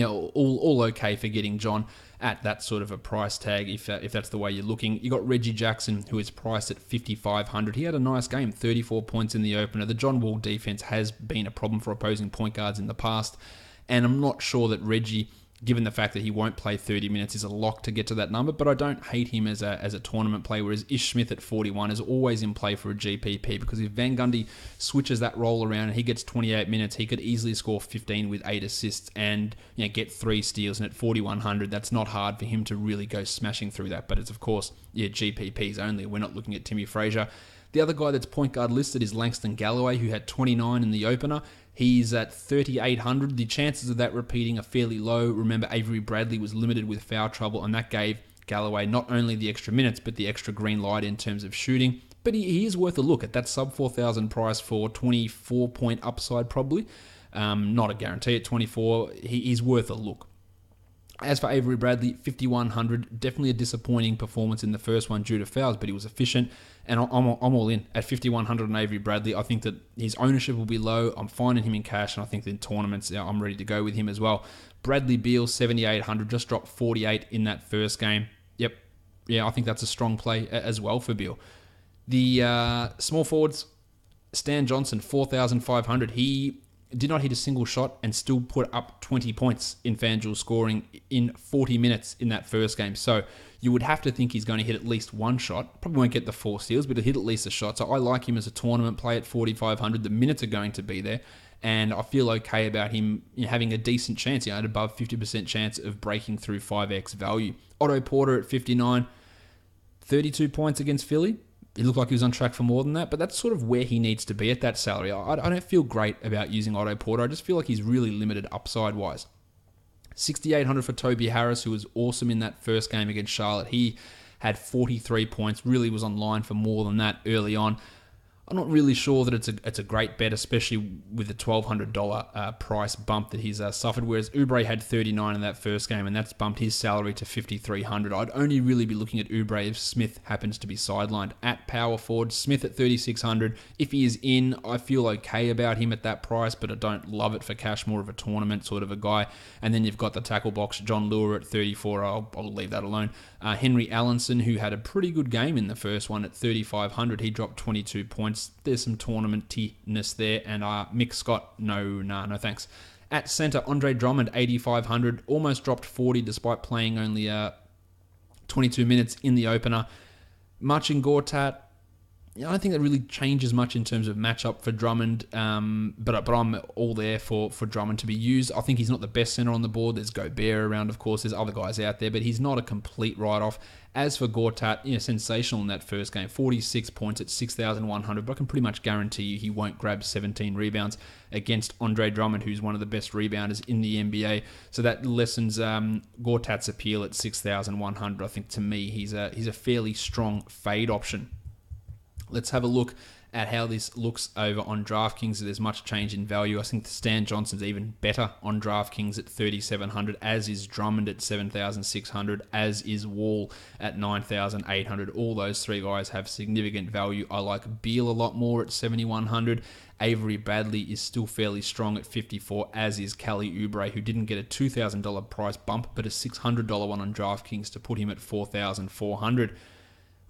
all okay for getting John at that sort of a price tag if that's the way you're looking. You got Reggie Jackson, who is priced at 5,500. He had a nice game, 34 points in the opener. The John Wall defense has been a problem for opposing point guards in the past, and I'm not sure that Reggie, given the fact that he won't play 30 minutes, is a lock to get to that number, but I don't hate him as a tournament play, whereas Ish Smith at 41 is always in play for a GPP, because if Van Gundy switches that role around and he gets 28 minutes, he could easily score 15 with 8 assists and get 3 steals, and at 4,100, that's not hard for him to really go smashing through that, but it's, of course, GPPs only. We're not looking at Timmy Frazier. The other guy that's point guard listed is Langston Galloway, who had 29 in the opener. He's at 3,800. The chances of that repeating are fairly low. Remember, Avery Bradley was limited with foul trouble, and that gave Galloway not only the extra minutes, but the extra green light in terms of shooting. But he is worth a look at that sub 4,000 price for 24-point upside, probably. Not a guarantee at 24. He's worth a look. As for Avery Bradley, 5,100, definitely a disappointing performance in the first one due to fouls, but he was efficient, and I'm all in at 5,100 on Avery Bradley. I think that his ownership will be low. I'm finding him in cash, and I think that in tournaments, I'm ready to go with him as well. Bradley Beal, 7,800, just dropped 48 in that first game. Yep, I think that's a strong play as well for Beal. The small forwards, Stan Johnson, 4,500. He did not hit a single shot and still put up 20 points in FanDuel scoring in 40 minutes in that first game. So you would have to think he's going to hit at least one shot. Probably won't get the 4 steals, but he'll hit at least a shot. So I like him as a tournament play at 4,500. The minutes are going to be there. and I feel okay about him having a decent chance, an above 50% chance of breaking through 5x value. Otto Porter at 59, 32 points against Philly. He looked like he was on track for more than that, but that's sort of where he needs to be at that salary. I don't feel great about using Otto Porter. I just feel like he's really limited upside-wise. 6,800 for Toby Harris, who was awesome in that first game against Charlotte. He had 43 points, really was on line for more than that early on. I'm not really sure that it's a great bet, especially with the $1,200 price bump that he's suffered, whereas Oubre had 39 in that first game, and that's bumped his salary to $5,300. I'd only really be looking at Oubre if Smith happens to be sidelined. At power forward, Smith at $3,600. If he is in, I feel okay about him at that price, but I don't love it for cash, more of a tournament sort of a guy. And then you've got the tackle box, John Lure at 34. I'll leave that alone. Henry Allenson, who had a pretty good game in the first one at 3,500. He dropped 22 points. There's some tournament-ness there. And Mick Scott, no thanks. At centre, Andre Drummond, 8,500. Almost dropped 40 despite playing only 22 minutes in the opener. Marcin Gortat, I don't think that really changes much in terms of matchup for Drummond, but I'm all there for Drummond to be used. I think he's not the best centre on the board. There's Gobert around, of course. There's other guys out there, but he's not a complete write-off. As for Gortat, sensational in that first game. 46 points at 6,100, but I can pretty much guarantee you he won't grab 17 rebounds against Andre Drummond, who's one of the best rebounders in the NBA. So that lessens Gortat's appeal at 6,100. I think, to me, he's a fairly strong fade option. Let's have a look at how this looks over on DraftKings. There's much change in value. I think Stan Johnson's even better on DraftKings at 3,700, as is Drummond at 7,600, as is Wall at 9,800. All those three guys have significant value. I like Beal a lot more at 7,100. Avery Bradley is still fairly strong at 54, as is Kelly Oubre, who didn't get a $2,000 price bump, but a $600 one on DraftKings to put him at 4,400.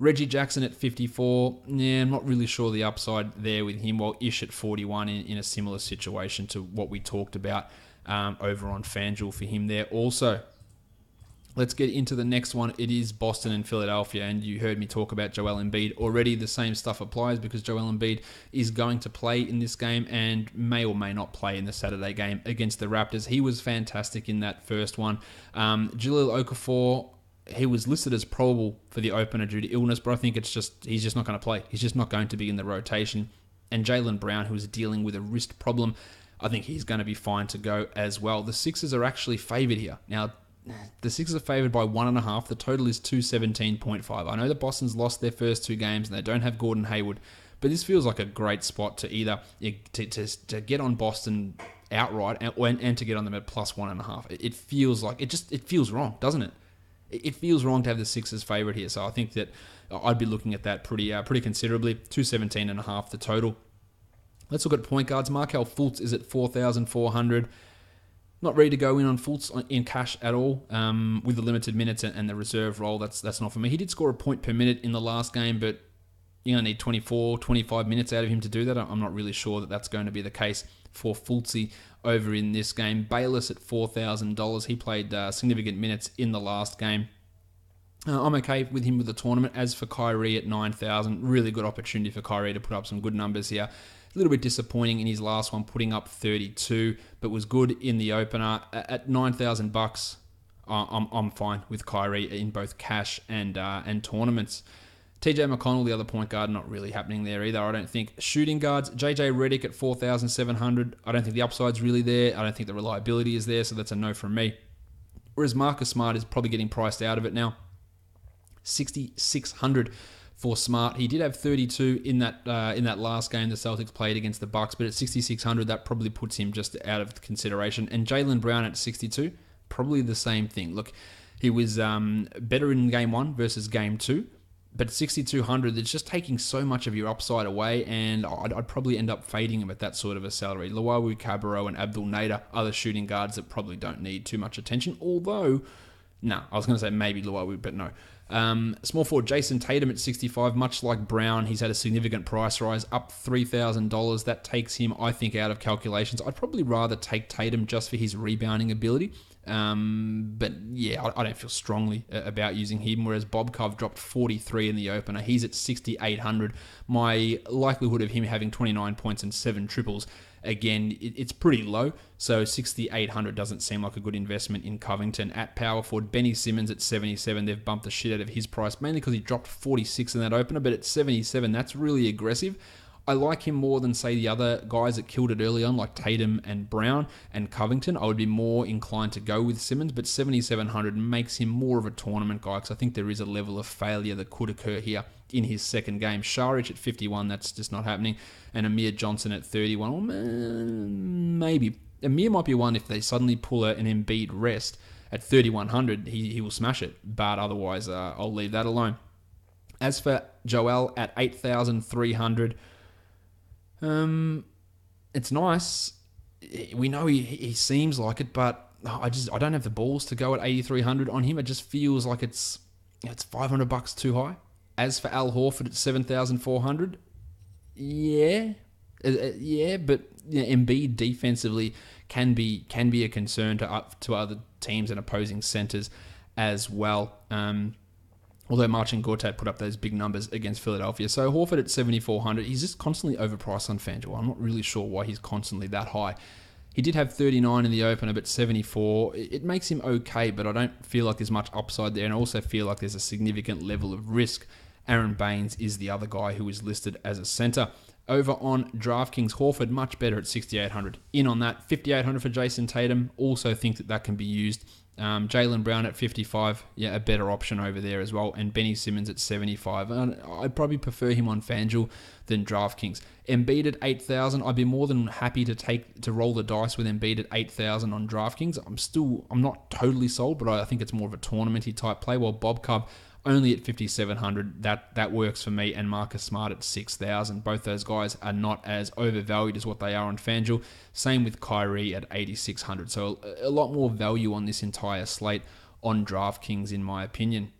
Reggie Jackson at 54, I'm not really sure the upside there with him, while Ish at 41 in a similar situation to what we talked about over on FanDuel for him there also. Let's get into the next one. It is Boston and Philadelphia, and you heard me talk about Joel Embiid already. The same stuff applies because Joel Embiid is going to play in this game and may or may not play in the Saturday game against the Raptors. He was fantastic in that first one. Jahlil Okafor, he was listed as probable for the opener due to illness, but I think he's just not going to play. He's just not going to be in the rotation. And Jaylen Brown, who is dealing with a wrist problem, I think he's going to be fine to go as well. The Sixers are actually favoured here. Now, the Sixers are favoured by 1.5. The total is 217.5. I know that Boston's lost their first two games and they don't have Gordon Hayward, but this feels like a great spot to either to get on Boston outright and to get on them at plus 1.5. It feels like it feels wrong, doesn't it? It feels wrong to have the Sixers favourite here, so I think that I'd be looking at that pretty considerably. 217.5 the total. Let's look at point guards. Markelle Fultz is at 4,400. Not ready to go in on Fultz in cash at all with the limited minutes and the reserve role. That's not for me. He did score a point per minute in the last game, but you're going to need 24, 25 minutes out of him to do that. I'm not really sure that that's going to be the case for Fultzy over in this game. Bayless at $4,000. He played significant minutes in the last game. I'm okay with him with the tournament. As for Kyrie at 9,000, really good opportunity for Kyrie to put up some good numbers here. A little bit disappointing in his last one, putting up 32, but was good in the opener. At $9,000, I'm fine with Kyrie in both cash and tournaments. TJ McConnell, the other point guard, not really happening there either, I don't think. Shooting guards, JJ Redick at 4,700. I don't think the upside's really there. I don't think the reliability is there, so that's a no from me. Whereas Marcus Smart is probably getting priced out of it now. 6,600 for Smart. He did have 32 in that last game the Celtics played against the Bucks, but at 6,600, that probably puts him just out of consideration. And Jaylen Brown at 62, probably the same thing. Look, he was better in game 1 versus game 2. But 6,200, it's just taking so much of your upside away, and I'd probably end up fading him at that sort of a salary. Luwawu Cabarrot and Abdul Nader are the shooting guards that probably don't need too much attention, although, I was going to say maybe Luwawu, but no. Small forward Jason Tatum at 65, much like Brown, he's had a significant price rise, up $3,000. That takes him, I think, out of calculations. I'd probably rather take Tatum just for his rebounding ability. But yeah, I don't feel strongly about using him, whereas Bob Cove dropped 43 in the opener. He's at 6,800. My likelihood of him having 29 points and 7 triples, again, it's pretty low, so 6,800 doesn't seem like a good investment in Covington. At power forward, Benny Simmons at 77, they've bumped the shit out of his price, mainly because he dropped 46 in that opener, but at 77, that's really aggressive. I like him more than, say, the other guys that killed it early on, like Tatum and Brown and Covington. I would be more inclined to go with Simmons, but 7,700 makes him more of a tournament guy because I think there is a level of failure that could occur here in his second game. Šarić at 51, that's just not happening. And Amir Johnson at 31, well, maybe. Amir might be one if they suddenly pull an Embiid rest at 3,100, he will smash it. But otherwise, I'll leave that alone. As for Joel at 8,300, it's nice. We know he seems like it, but I don't have the balls to go at 8,300 on him. It just feels like it's $500 too high. As for Al Horford at 7,400, yeah, but Embiid defensively can be a concern to other teams and opposing centers as well. Although Marcin Gortat put up those big numbers against Philadelphia. So Horford at 7,400, he's just constantly overpriced on FanDuel. I'm not really sure why he's constantly that high. He did have 39 in the opener, but 74. It makes him okay, but I don't feel like there's much upside there, and I also feel like there's a significant level of risk. Aaron Baines is the other guy who is listed as a center. Over on DraftKings, Horford much better at 6,800. In on that, 5,800 for Jason Tatum. Also think that can be used. Jaylen Brown at 55, yeah, a better option over there as well. And Benny Simmons at 75. I'd probably prefer him on FanDuel than DraftKings. Embiid at 8,000. I'd be more than happy to roll the dice with Embiid at 8,000 on DraftKings. I'm not totally sold, but I think it's more of a tournamenty type play. While Bob Cove only at 5,700, that works for me, and Marcus Smart at 6,000. Both those guys are not as overvalued as what they are on FanDuel. Same with Kyrie at 8,600. So a lot more value on this entire slate on DraftKings, in my opinion.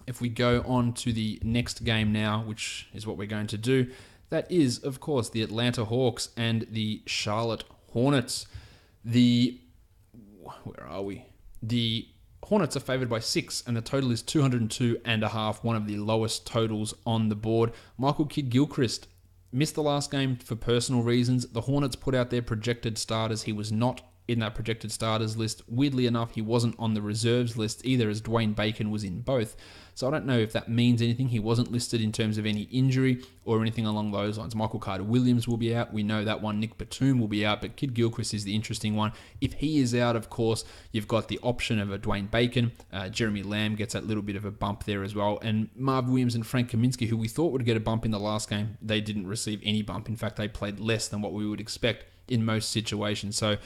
If we go on to the next game now, which is what we're going to do, that is, of course, the Atlanta Hawks and the Charlotte Hornets. Where are we? The Hornets are favored by 6, and the total is 202.5, one of the lowest totals on the board. Michael Kidd-Gilchrist missed the last game for personal reasons. The Hornets put out their projected starters. He was not in that projected starters list. Weirdly enough, he wasn't on the reserves list either, as Dwayne Bacon was in both. So I don't know if that means anything. He wasn't listed in terms of any injury or anything along those lines. Michael Carter-Williams will be out. We know that one. Nick Batum will be out, but Kidd-Gilchrist is the interesting one. If he is out, of course, you've got the option of a Dwayne Bacon. Jeremy Lamb gets that little bit of a bump there as well. And Marv Williams and Frank Kaminsky, who we thought would get a bump in the last game, they didn't receive any bump. In fact, they played less than what we would expect in most situations. So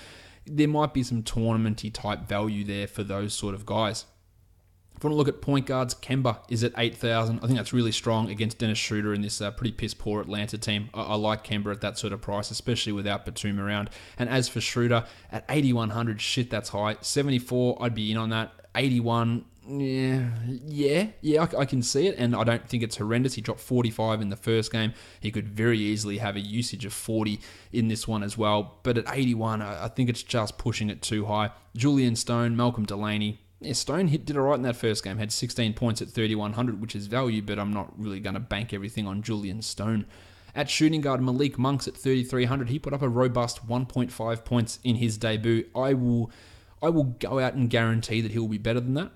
there might be some tournament-y type value there for those sort of guys. If you want to look at point guards, Kemba is at 8,000. I think that's really strong against Dennis Schroeder in this pretty piss-poor Atlanta team. I like Kemba at that sort of price, especially without Batum around. And as for Schroeder, at 8,100, shit, that's high. 74, I'd be in on that. 81, I can see it, and I don't think it's horrendous. He dropped 45 in the first game. He could very easily have a usage of 40 in this one as well. But at 81, I think it's just pushing it too high. Julian Stone, Malcolm Delaney. Yeah, Stone did all right in that first game, had 16 points at 3,100, which is value, but I'm not really going to bank everything on Julian Stone. At shooting guard, Malik Monk's at 3,300. He put up a robust 1.5 points in his debut. I will go out and guarantee that he will be better than that,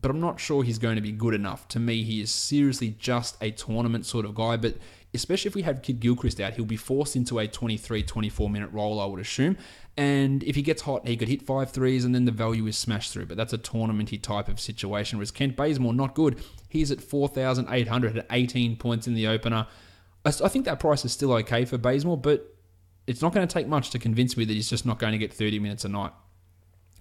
but I'm not sure he's going to be good enough. To me, he is seriously just a tournament sort of guy, but especially if we have Kidd-Gilchrist out, he'll be forced into a 23, 24-minute role, I would assume. And if he gets hot, he could hit 5 threes, and then the value is smashed through. But that's a tournament-y type of situation. Whereas Kent Bazemore, not good. He's at 4,800 at 18 points in the opener. I think that price is still okay for Bazemore, but it's not going to take much to convince me that he's just not going to get 30 minutes a night.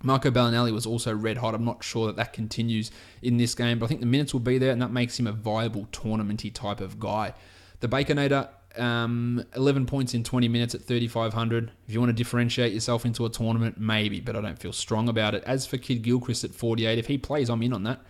Marco Bellinelli was also red hot. I'm not sure that continues in this game, but I think the minutes will be there, and that makes him a viable tournament-y type of guy. The Baconator, 11 points in 20 minutes at 3,500. If you want to differentiate yourself into a tournament, maybe, but I don't feel strong about it. As for Kidd-Gilchrist at 48, if he plays, I'm in on that.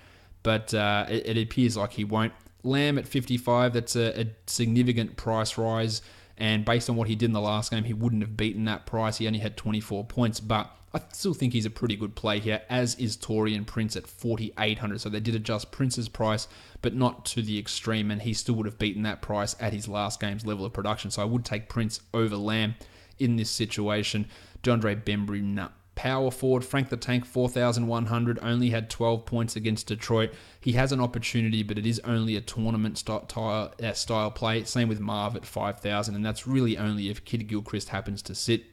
but it appears like he won't. Lamb at 55, that's a significant price rise, and based on what he did in the last game, he wouldn't have beaten that price. He only had 24 points, but I still think he's a pretty good play here, as is Torian Prince at 4,800. So they did adjust Prince's price, but not to the extreme, and he still would have beaten that price at his last game's level of production. So I would take Prince over Lamb in this situation. DeAndre Bembry, nah. Power forward, Frank the Tank, 4,100, only had 12 points against Detroit. He has an opportunity, but it is only a tournament style play. Same with Marv at 5,000, and that's really only if Kid Gilchrist happens to sit.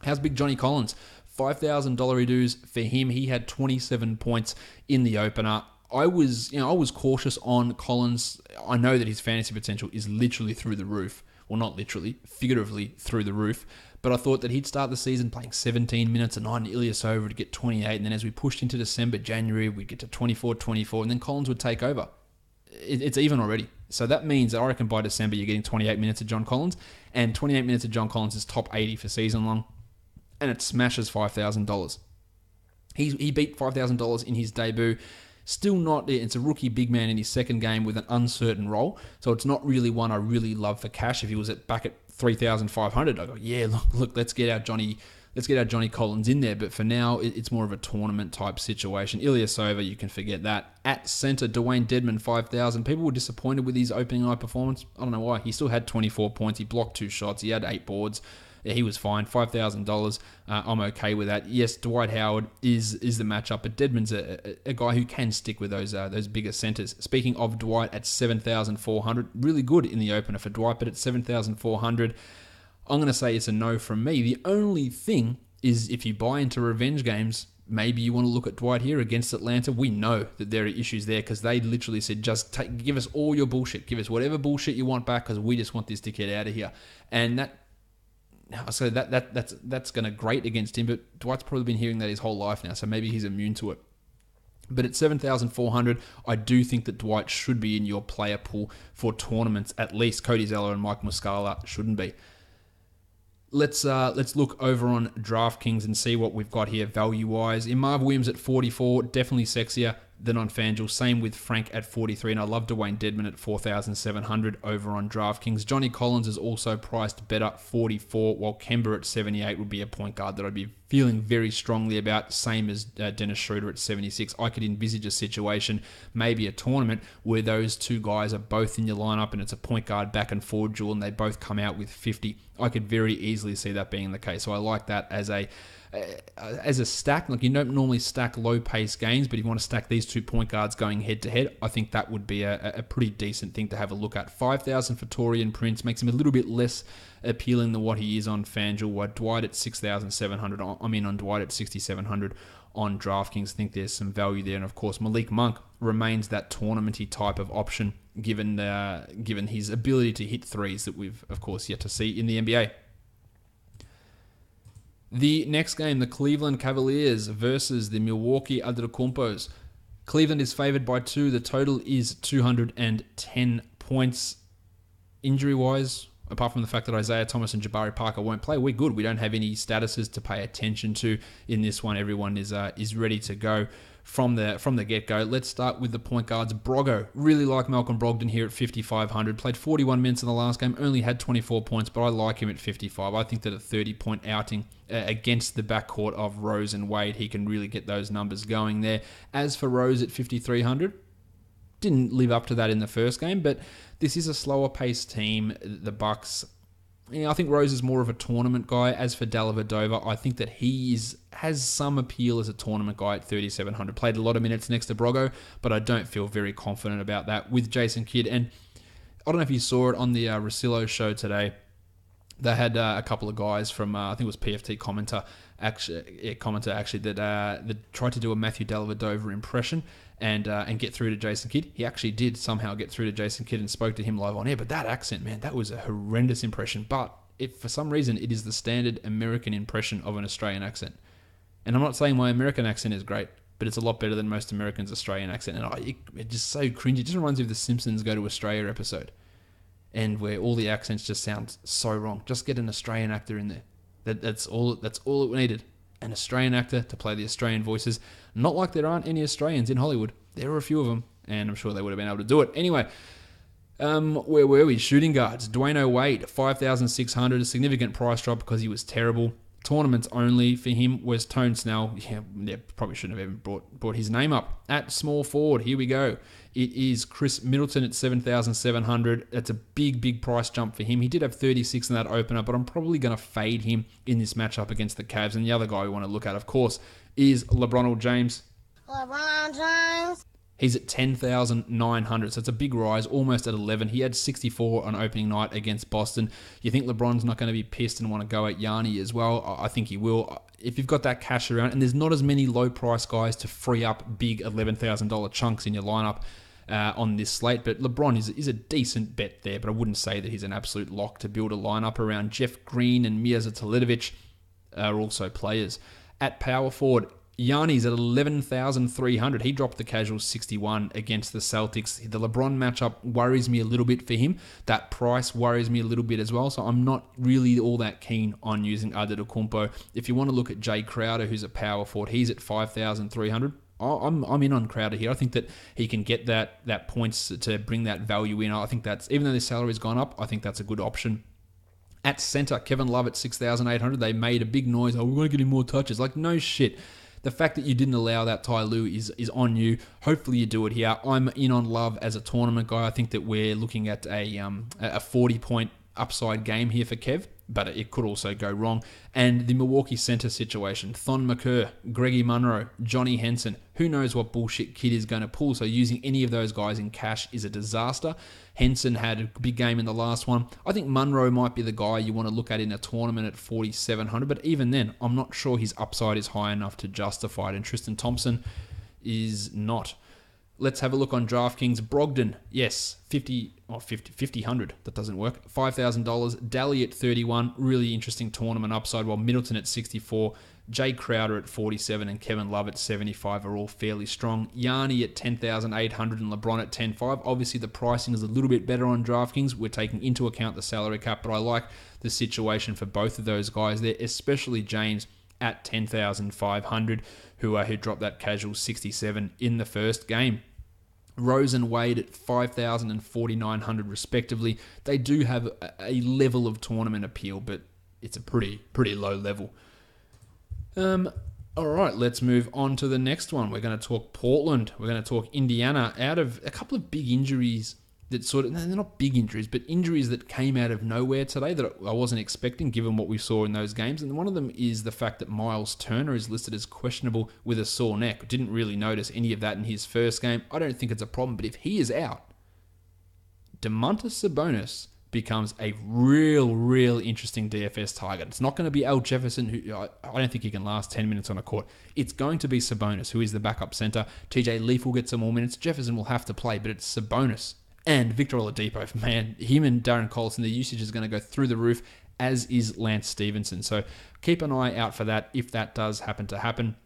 How's Big Johnny Collins? $5,000 dues for him. He had 27 points in the opener. I was cautious on Collins. I know that his fantasy potential is literally through the roof. Well, not literally, figuratively through the roof. But I thought that he'd start the season playing 17 minutes a night, and Ilyasova to get 28. And then as we pushed into December, January, we'd get to 24, and then Collins would take over. It's even already. So that means that I reckon by December, you're getting 28 minutes of John Collins. And 28 minutes of John Collins is top 80 for season long. And it smashes $5,000. He beat $5,000 in his debut. Still not, it's a rookie big man in his second game with an uncertain role. So it's not really one I really love for cash. If he was back at 3,500, I go, yeah, look, let's get our Johnny Collins in there. But for now, it's more of a tournament type situation. Ilyasova, you can forget that. At center, Dwayne Dedman, 5,000. People were disappointed with his opening night performance. I don't know why. He still had 24 points. He blocked 2 shots. He had 8 boards. Yeah, he was fine. $5,000. I'm okay with that. Yes, Dwight Howard is the matchup, but Dedman's a guy who can stick with those bigger centers. Speaking of Dwight at 7,400, really good in the opener for Dwight, but at 7,400, I'm going to say it's a no from me. The only thing is if you buy into revenge games, maybe you want to look at Dwight here against Atlanta. We know that there are issues there because they literally said, give us all your bullshit. Give us whatever bullshit you want back because we just want this to get out of here. And so that's going to grate against him, but Dwight's probably been hearing that his whole life now, so maybe he's immune to it. But at 7,400, I do think that Dwight should be in your player pool for tournaments, at least. Cody Zeller and Mike Muscala shouldn't be. Let's look over on DraftKings and see what we've got here value-wise. Marv Williams at 44, definitely sexier than on FanDuel. Same with Frank at 43, and I love Dwayne Dedman at 4,700 over on DraftKings. Johnny Collins is also priced better, 44, while Kemba at 78 would be a point guard that I'd be feeling very strongly about, same as Dennis Schroeder at 76. I could envisage a situation, maybe a tournament, where those two guys are both in your lineup and it's a point guard back and forward duel and they both come out with 50. I could very easily see that being the case. So I like that as a stack. Like, you don't normally stack low-paced games, but if you want to stack these 2 point guards going head-to-head, I think that would be a pretty decent thing to have a look at. 5,000 for Torian Prince makes him a little bit less appealing than what he is on FanDuel. While Dwight at 6,700, on Dwight at 6,700 on DraftKings. I think there's some value there. And of course, Malik Monk remains that tournamenty type of option, given his ability to hit threes that we've, of course, yet to see in the NBA. The next game, the Cleveland Cavaliers versus the Milwaukee Antetokounmpos. Cleveland is favored by 2. The total is 210 points. Injury-wise, apart from the fact that Isaiah Thomas and Jabari Parker won't play, we're good. We don't have any statuses to pay attention to in this one. Everyone is ready to go from the get-go. Let's start with the point guards. Broggo. Really like Malcolm Brogdon here at 5,500. Played 41 minutes in the last game. Only had 24 points, but I like him at 55. I think that a 30-point outing against the backcourt of Rose and Wade, he can really get those numbers going there. As for Rose at 5,300, didn't live up to that in the first game, but this is a slower-paced team. The Bucks, I think Rose is more of a tournament guy. As for Dellavedova, I think that he has some appeal as a tournament guy at 3,700. Played a lot of minutes next to Broggo, but I don't feel very confident about that with Jason Kidd. And I don't know if you saw it on the Russillo show today. They had a couple of guys from, I think it was PFT commenter actually, that tried to do a Matthew Dellavedova impression and get through to Jason Kidd. He actually did somehow get through to Jason Kidd and spoke to him live on air. But that accent, man, that was a horrendous impression. But if for some reason it is the standard American impression of an Australian accent. And I'm not saying my American accent is great, but it's a lot better than most Americans' Australian accent. And it's just so cringy. It just reminds me of the Simpsons Go to Australia episode, and where all the accents just sound so wrong. Just get an Australian actor in there. That's all it needed. an Australian actor to play the Australian voices. Not like there aren't any Australians in Hollywood. There are a few of them, and I'm sure they would have been able to do it. Anyway, where were we? Shooting guards. Dwayne Wade, 5,600, a significant price drop because he was terrible. Tournaments only for him. Where's Tone Snell? Yeah, probably shouldn't have even brought his name up. At small forward, here we go. It is Chris Middleton at 7,700. That's a big price jump for him. He did have 36 in that opener, but I'm probably going to fade him in this matchup against the Cavs. And the other guy we want to look at, of course, is LeBron James. LeBron James. He's at 10,900, so it's a big rise, almost at 11. He had 64 on opening night against Boston. You think LeBron's not going to be pissed and want to go at Yanni as well? I think he will. If you've got that cash around, and there's not as many low-price guys to free up big $11,000 chunks in your lineup on this slate, but LeBron is a decent bet there, but I wouldn't say that he's an absolute lock to build a lineup around. Jeff Green and Mirza Teletovic are also players. At power forward, Yanni's at 11,300. He dropped the casual 61 against the Celtics. The LeBron matchup worries me a little bit for him. That price worries me a little bit as well, so I'm not really all that keen on using Antetokounmpo. If you want to look at Jay Crowder, who's a power forward, he's at 5,300. I'm in on Crowder here. I think that he can get that points to bring that value in. I think that's, even though his salary's gone up, I think that's a good option. At center, Kevin Love at 6,800. They made a big noise. Oh, we're going to get him more touches. Like, no shit. The fact that you didn't allow that Ty Lue is on you. Hopefully you do it here. I'm in on Love as a tournament guy. I think that we're looking at a 40-point upside game here for Kev, but it could also go wrong. And the Milwaukee center situation, Thon McCurr, Greggy Munro, Johnny Henson, who knows what bullshit kid is going to pull, so using any of those guys in cash is a disaster. Henson had a big game in the last one. I think Munro might be the guy you want to look at in a tournament at 4,700, but even then, I'm not sure his upside is high enough to justify it, and Tristan Thompson is not. Let's have a look on DraftKings. Brogdon, yes, 5,000. That doesn't work. $5,000. Daly at 31. Really interesting tournament upside. While Middleton at 64. Jay Crowder at 47 and Kevin Love at 75 are all fairly strong. Yanni at 10,800 and LeBron at 10,500. Obviously, the pricing is a little bit better on DraftKings. We're taking into account the salary cap, but I like the situation for both of those guys there, especially James at 10,500, who dropped that casual 67 in the first game. Rose and Wade at 5,000 and 4,900 respectively. They do have a level of tournament appeal, but it's a pretty low level. All right, let's move on to the next one. We're going to talk Portland. We're going to talk Indiana. Out of a couple of big injuries that they're not big injuries, but injuries that came out of nowhere today that I wasn't expecting given what we saw in those games. And one of them is the fact that Miles Turner is listed as questionable with a sore neck. Didn't really notice any of that in his first game. I don't think it's a problem, but if he is out, Domantas Sabonis becomes a real interesting DFS target. It's not going to be Al Jefferson, who I don't think he can last 10 minutes on a court. It's going to be Sabonis, who is the backup center. TJ Leaf will get some more minutes. Jefferson will have to play, but it's Sabonis. And Victor Oladipo, man, him and Darren Collison, the usage is going to go through the roof, as is Lance Stevenson. So keep an eye out for that if that does happen to happen.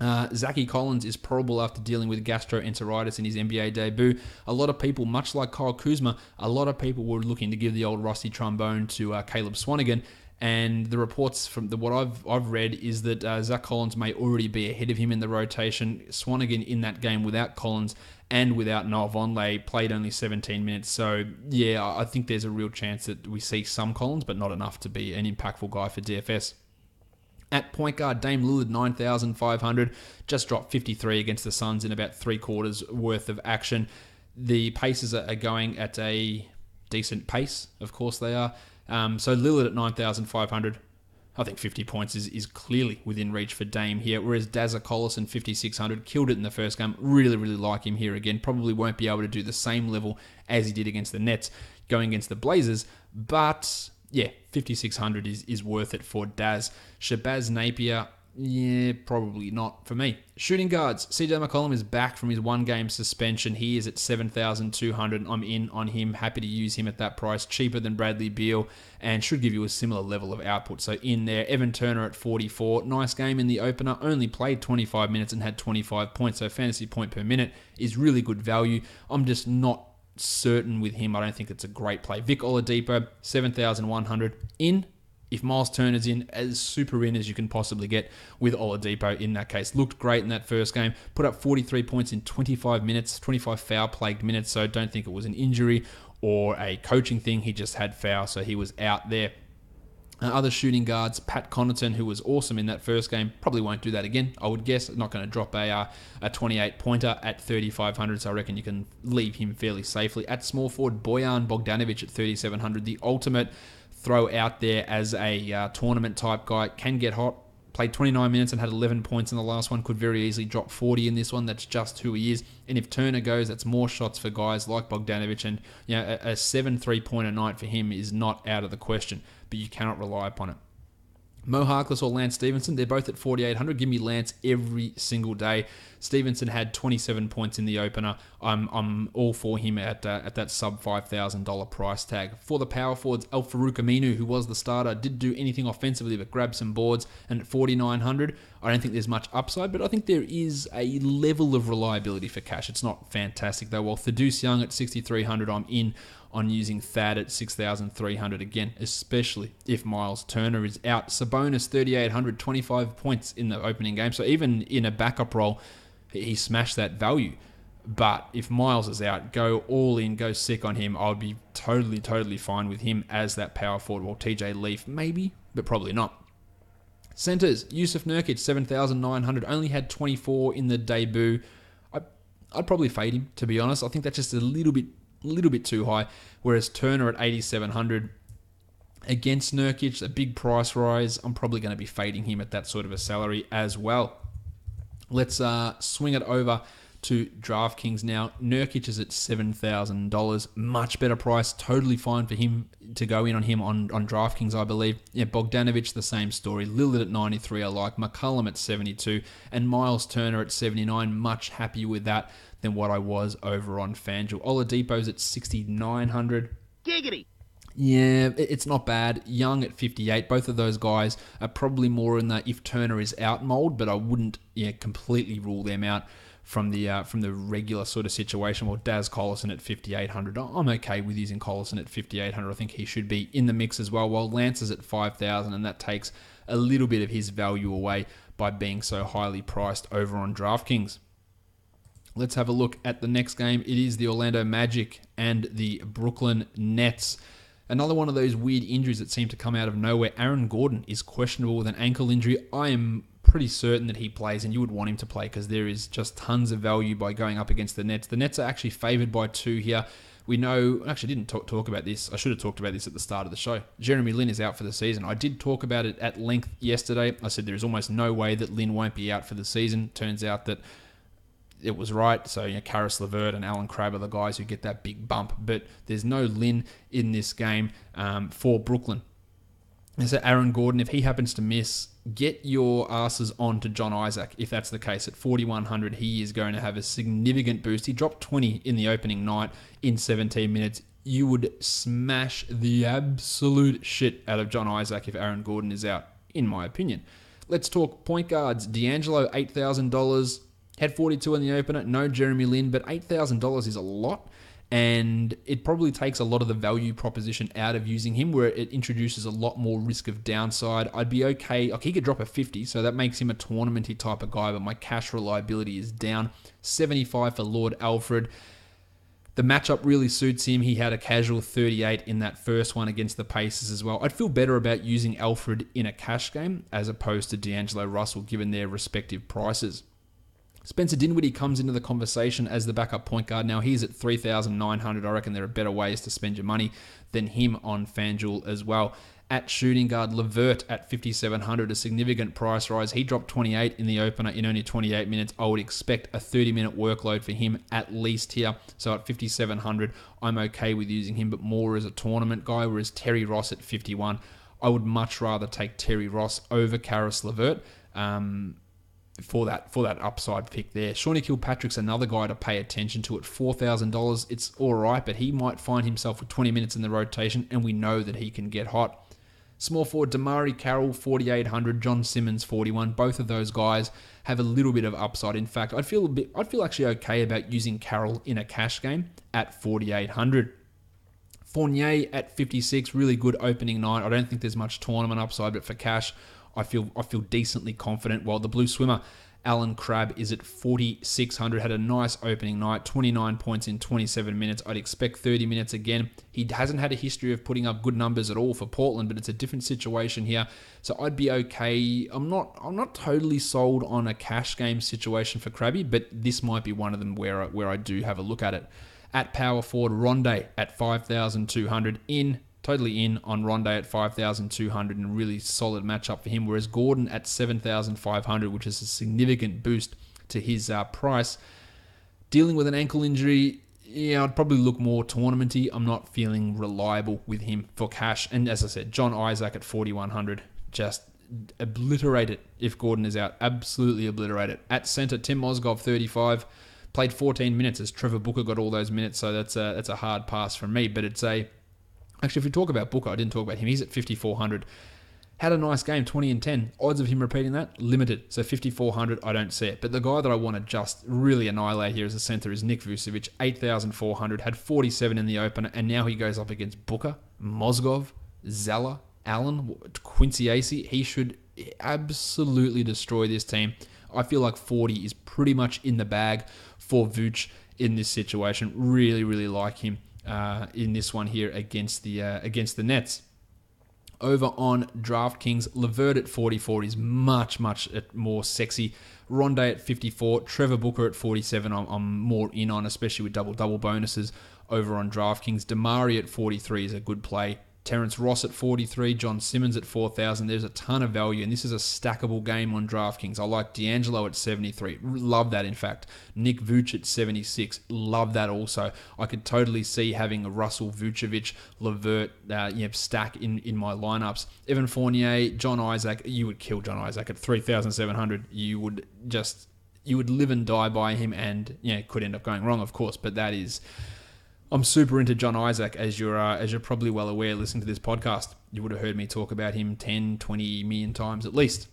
Zachy Collins is probable after dealing with gastroenteritis in his NBA debut. A lot of people, much like Kyle Kuzma, a lot of people were looking to give the old rusty trombone to Caleb Swanigan. And the reports from what I've read is that Zach Collins may already be ahead of him in the rotation. Swanigan in that game without Collins and without Noah Vonleh played only 17 minutes. So, yeah, I think there's a real chance that we see some Collins, but not enough to be an impactful guy for DFS. At point guard, Dame Lillard, 9,500, just dropped 53 against the Suns in about 3/4 worth of action. The Pacers are going at a decent pace, of course they are. So Lillard at 9,500, I think 50 points is clearly within reach for Dame here, whereas Dazza Collison, 5,600, killed it in the first game. Really like him here again. Probably won't be able to do the same level as he did against the Nets going against the Blazers, but yeah, 5,600 is worth it for Daz. Shabazz Napier, yeah, probably not for me. Shooting guards, CJ McCollum is back from his one-game suspension. He is at 7,200. I'm in on him. Happy to use him at that price. Cheaper than Bradley Beal and should give you a similar level of output. So in there, Evan Turner at 44. Nice game in the opener. Only played 25 minutes and had 25 points. So fantasy point per minute is really good value. I'm just not certain with him. I don't think it's a great play. Vic Oladipo, 7,100 in. If Miles Turner's in, as super in as you can possibly get with Oladipo in that case. Looked great in that first game. Put up 43 points in 25 minutes, 25 foul-plagued minutes, so don't think it was an injury or a coaching thing. He just had foul, so he was out there. Other shooting guards, Pat Connaughton, who was awesome in that first game, probably won't do that again, I would guess. Not going to drop a 28-pointer at 3,500, so I reckon you can leave him fairly safely. At small forward, Bojan Bogdanovic at 3,700, the ultimate throw out there as a tournament-type guy. Can get hot. Played 29 minutes and had 11 points in the last one. Could very easily drop 40 in this one. That's just who he is. And if Turner goes, that's more shots for guys like Bogdanovic. And a 7 3-pointer night for him is not out of the question, but you cannot rely upon it. Mo Harkless or Lance Stevenson, they're both at 4,800. Give me Lance every single day. Stevenson had 27 points in the opener. I'm all for him at that sub $5,000 price tag. For the power forwards, Al Farouk Aminu, who was the starter, did do anything offensively but grab some boards. And at 4,900, I don't think there's much upside, but I think there is a level of reliability for cash. It's not fantastic though. While Thaddeus Young at 6,300, I'm in on using Thad at 6,300 again, especially if Miles Turner is out. Sabonis 3,800, 25 points in the opening game. So even in a backup role, he smashed that value. But if Miles is out, go all in, go sick on him. I would be totally fine with him as that power forward. Well, TJ Leaf, maybe, but probably not. Centers, Yusuf Nurkic, 7,900, only had 24 in the debut. I'd probably fade him, to be honest. I think that's just a little bit too high. Whereas Turner at 8,700 against Nurkic, a big price rise. I'm probably going to be fading him at that sort of a salary as well. Let's swing it over to DraftKings now. Nurkic is at $7,000. Much better price. Totally fine for him to go in on him on DraftKings, I believe. Yeah, Bogdanovic, the same story. Lillard at 93, I like. McCollum at 72. And Miles Turner at 79. Much happier with that than what I was over on FanDuel. Oladipo's at 6,900. Giggity! Yeah, it's not bad. Young at 58. Both of those guys are probably more in the if Turner is out mold, but I wouldn't completely rule them out from the regular sort of situation. Well, Daz Collison at 5,800. I'm okay with using Collison at 5,800. I think he should be in the mix as well. While Lance is at 5,000, and that takes a little bit of his value away by being so highly priced over on DraftKings. Let's have a look at the next game. It is the Orlando Magic and the Brooklyn Nets. Another one of those weird injuries that seem to come out of nowhere. Aaron Gordon is questionable with an ankle injury. I am pretty certain that he plays, and you would want him to play because there is just tons of value by going up against the Nets. The Nets are actually favored by 2 here. We know, actually didn't talk about this. I should have talked about this at the start of the show. Jeremy Lin is out for the season. I did talk about it at length yesterday. I said there is almost no way that Lin won't be out for the season. Turns out that it was right. So, Karis LeVert and Alan Crabb are the guys who get that big bump. But there's no Lin in this game for Brooklyn. And so Aaron Gordon, if he happens to miss, get your asses on to John Isaac. If that's the case, at 4,100, he is going to have a significant boost. He dropped 20 in the opening night in 17 minutes. You would smash the absolute shit out of John Isaac if Aaron Gordon is out, in my opinion. Let's talk point guards. D'Angelo, $8,000. Had 42 in the opener. No Jeremy Lin, but $8,000 is a lot. And it probably takes a lot of the value proposition out of using him, where it introduces a lot more risk of downside. I'd be okay. He could drop a 50, so that makes him a tournament-y type of guy, but my cash reliability is down. 75 for Lord Alfred. The matchup really suits him. He had a casual 38 in that first one against the Pacers as well. I'd feel better about using Alfred in a cash game as opposed to D'Angelo Russell, given their respective prices. Spencer Dinwiddie comes into the conversation as the backup point guard. Now, he's at 3,900. I reckon there are better ways to spend your money than him on FanDuel as well. At shooting guard, LeVert at 5,700, a significant price rise. He dropped 28 in the opener in only 28 minutes. I would expect a 30-minute workload for him at least here. So at 5,700, I'm okay with using him, but more as a tournament guy, whereas Terry Ross at 51, I would much rather take Terry Ross over Karis LeVert. For that upside pick there. Shawnee Kilpatrick's another guy to pay attention to at $4,000. It's all right, but he might find himself with 20 minutes in the rotation, and we know that he can get hot. Small forward Damari Carroll, 4,800. John Simmons, 41. Both of those guys have a little bit of upside. In fact, I'd feel actually okay about using Carroll in a cash game at 4,800. Fournier at 56, really good opening night. I don't think there's much tournament upside, but for cash, I feel decently confident. While the blue swimmer, Alan Crabb, is at 4,600, had a nice opening night, 29 points in 27 minutes. I'd expect 30 minutes again. He hasn't had a history of putting up good numbers at all for Portland, but it's a different situation here. So I'd be okay. I'm not totally sold on a cash game situation for Crabby, but this might be one of them where I do have a look at it. At power forward, Rondé at 5,200, totally in on Rondé at 5,200, and a really solid matchup for him, whereas Gordon at 7,500, which is a significant boost to his price. Dealing with an ankle injury, yeah, I'd probably look more tournamenty. I'm not feeling reliable with him for cash. And as I said, John Isaac at 4,100, just obliterate it if Gordon is out. Absolutely obliterate it. At centre, Tim Mozgov, 35. Played 14 minutes as Trevor Booker got all those minutes, so that's a hard pass from me. But actually, if we talk about Booker, I didn't talk about him. He's at 5,400. Had a nice game, 20 and 10. Odds of him repeating that, limited. So 5,400, I don't see it. But the guy that I want to just really annihilate here as a centre is Nick Vucevic, 8,400. Had 47 in the opener, and now he goes up against Booker, Mozgov, Zeller, Allen, Quincy Acey. He should absolutely destroy this team. I feel like 40 is pretty much in the bag for Vooch in this situation. Really, really like him in this one here against the Nets. Over on DraftKings, Levert at 44 is much more sexy. Rondé at 54, Trevor Booker at 47. I'm more in on, especially with double bonuses over on DraftKings. Damari at 43 is a good play. Terrence Ross at 43, John Simmons at 4,000. There's a ton of value, and this is a stackable game on DraftKings. I like D'Angelo at 73. Love that, in fact. Nick Vooch at 76. Love that also. I could totally see having a Russell Vucevic, Levert stack in my lineups. Evan Fournier, John Isaac. You would kill John Isaac at 3,700. You would live and die by him, and it could end up going wrong, of course, but that is... I'm super into John Isaac, as you're probably well aware listening to this podcast. You would have heard me talk about him 10, 20 million times at least.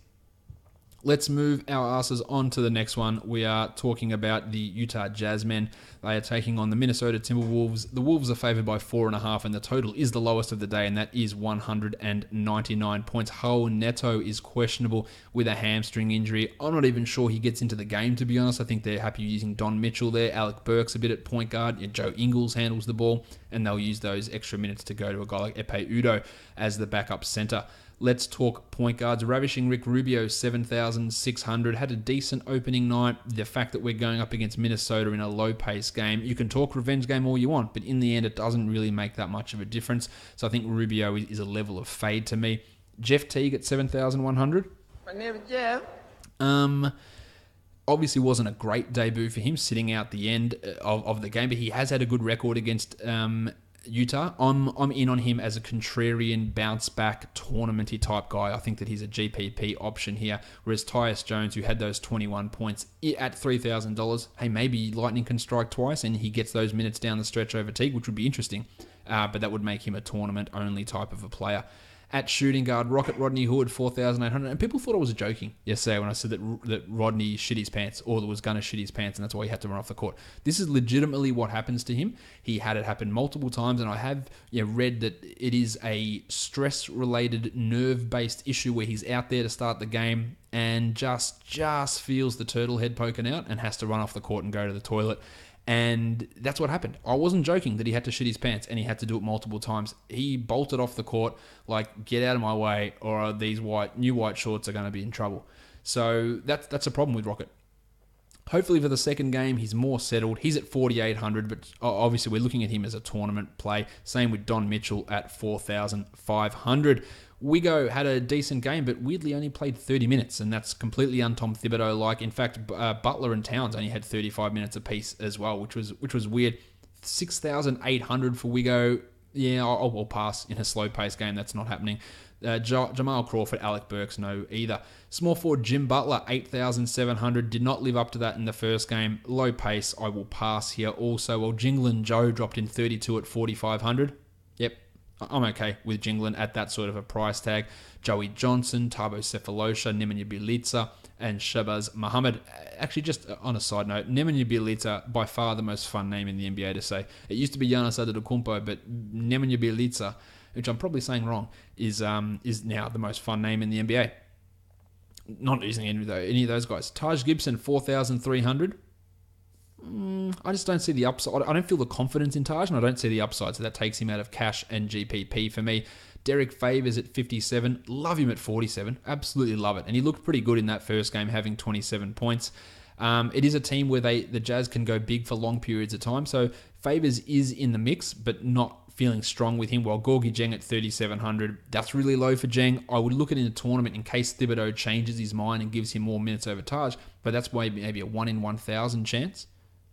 Let's move our asses on to the next one. We are talking about the Utah Jazz men. They are taking on the Minnesota Timberwolves. The Wolves are favored by 4.5, and the total is the lowest of the day, and that is 199 points. Raul Neto is questionable with a hamstring injury. I'm not even sure he gets into the game, to be honest. I think they're happy using Don Mitchell there. Alec Burks a bit at point guard. Joe Ingles handles the ball, and they'll use those extra minutes to go to a guy like Epe Udo as the backup center. Let's talk point guards. Ravishing Rick Rubio, 7,600. Had a decent opening night. The fact that we're going up against Minnesota in a low-pace game, you can talk revenge game all you want, but in the end, it doesn't really make that much of a difference. So I think Rubio is a level of fade to me. Jeff Teague at 7,100. My name is Jeff. Obviously wasn't a great debut for him, sitting out the end of the game, but he has had a good record against Utah. I'm in on him as a contrarian, bounce-back, tournament-y type guy. I think that he's a GPP option here, whereas Tyus Jones, who had those 21 points at $3,000, hey, maybe Lightning can strike twice and he gets those minutes down the stretch over Teague, which would be interesting, but that would make him a tournament-only type of a player. At shooting guard, Rocket Rodney Hood, 4,800. And people thought I was joking yesterday when I said that Rodney shit his pants, or was going to shit his pants, and that's why he had to run off the court. This is legitimately what happens to him. He had it happen multiple times, and I have read that it is a stress-related, nerve-based issue where he's out there to start the game and just feels the turtle head poking out and has to run off the court and go to the toilet. And that's what happened. I wasn't joking that he had to shit his pants, and he had to do it multiple times. He bolted off the court like, get out of my way, or these new white shorts are going to be in trouble. So that's a problem with Rocket. Hopefully for the second game, he's more settled. He's at 4,800, but obviously we're looking at him as a tournament play. Same with Don Mitchell at 4,500. Wigo had a decent game, but weirdly only played 30 minutes, and that's completely un-Tom Thibodeau-like. In fact, Butler and Towns only had 35 minutes apiece as well, which was weird. 6,800 for Wigo. Yeah, I'll pass in a slow-paced game. That's not happening. Jamal Crawford, Alec Burks, no either. Small forward Jim Butler, 8,700. Did not live up to that in the first game. Low pace, I will pass here also. Well, Jinglin Joe dropped in 32 at 4,500. Yep. I'm okay with Jingling at that sort of a price tag. Joey Johnson, Tabo Cephalosha, Nemanja Bjelica, and Shabazz Muhammad. Actually, just on a side note, Nemanja Bjelica, by far the most fun name in the NBA to say. It used to be Giannis Antetokounmpo, but Nemanja Bjelica, which I'm probably saying wrong, is now the most fun name in the NBA. Not using any of those guys. Taj Gibson, 4,300. I just don't see the upside. I don't feel the confidence in Taj, and I don't see the upside, so that takes him out of cash and GPP for me. Derek Favors at 57. Love him at 47. Absolutely love it. And he looked pretty good in that first game, having 27 points. It is a team where the Jazz can go big for long periods of time, so Favors is in the mix, but not feeling strong with him, while Gorgie Jeng at 3,700. That's really low for Jeng. I would look at it in a tournament in case Thibodeau changes his mind and gives him more minutes over Taj, but that's maybe a 1 in 1,000 chance.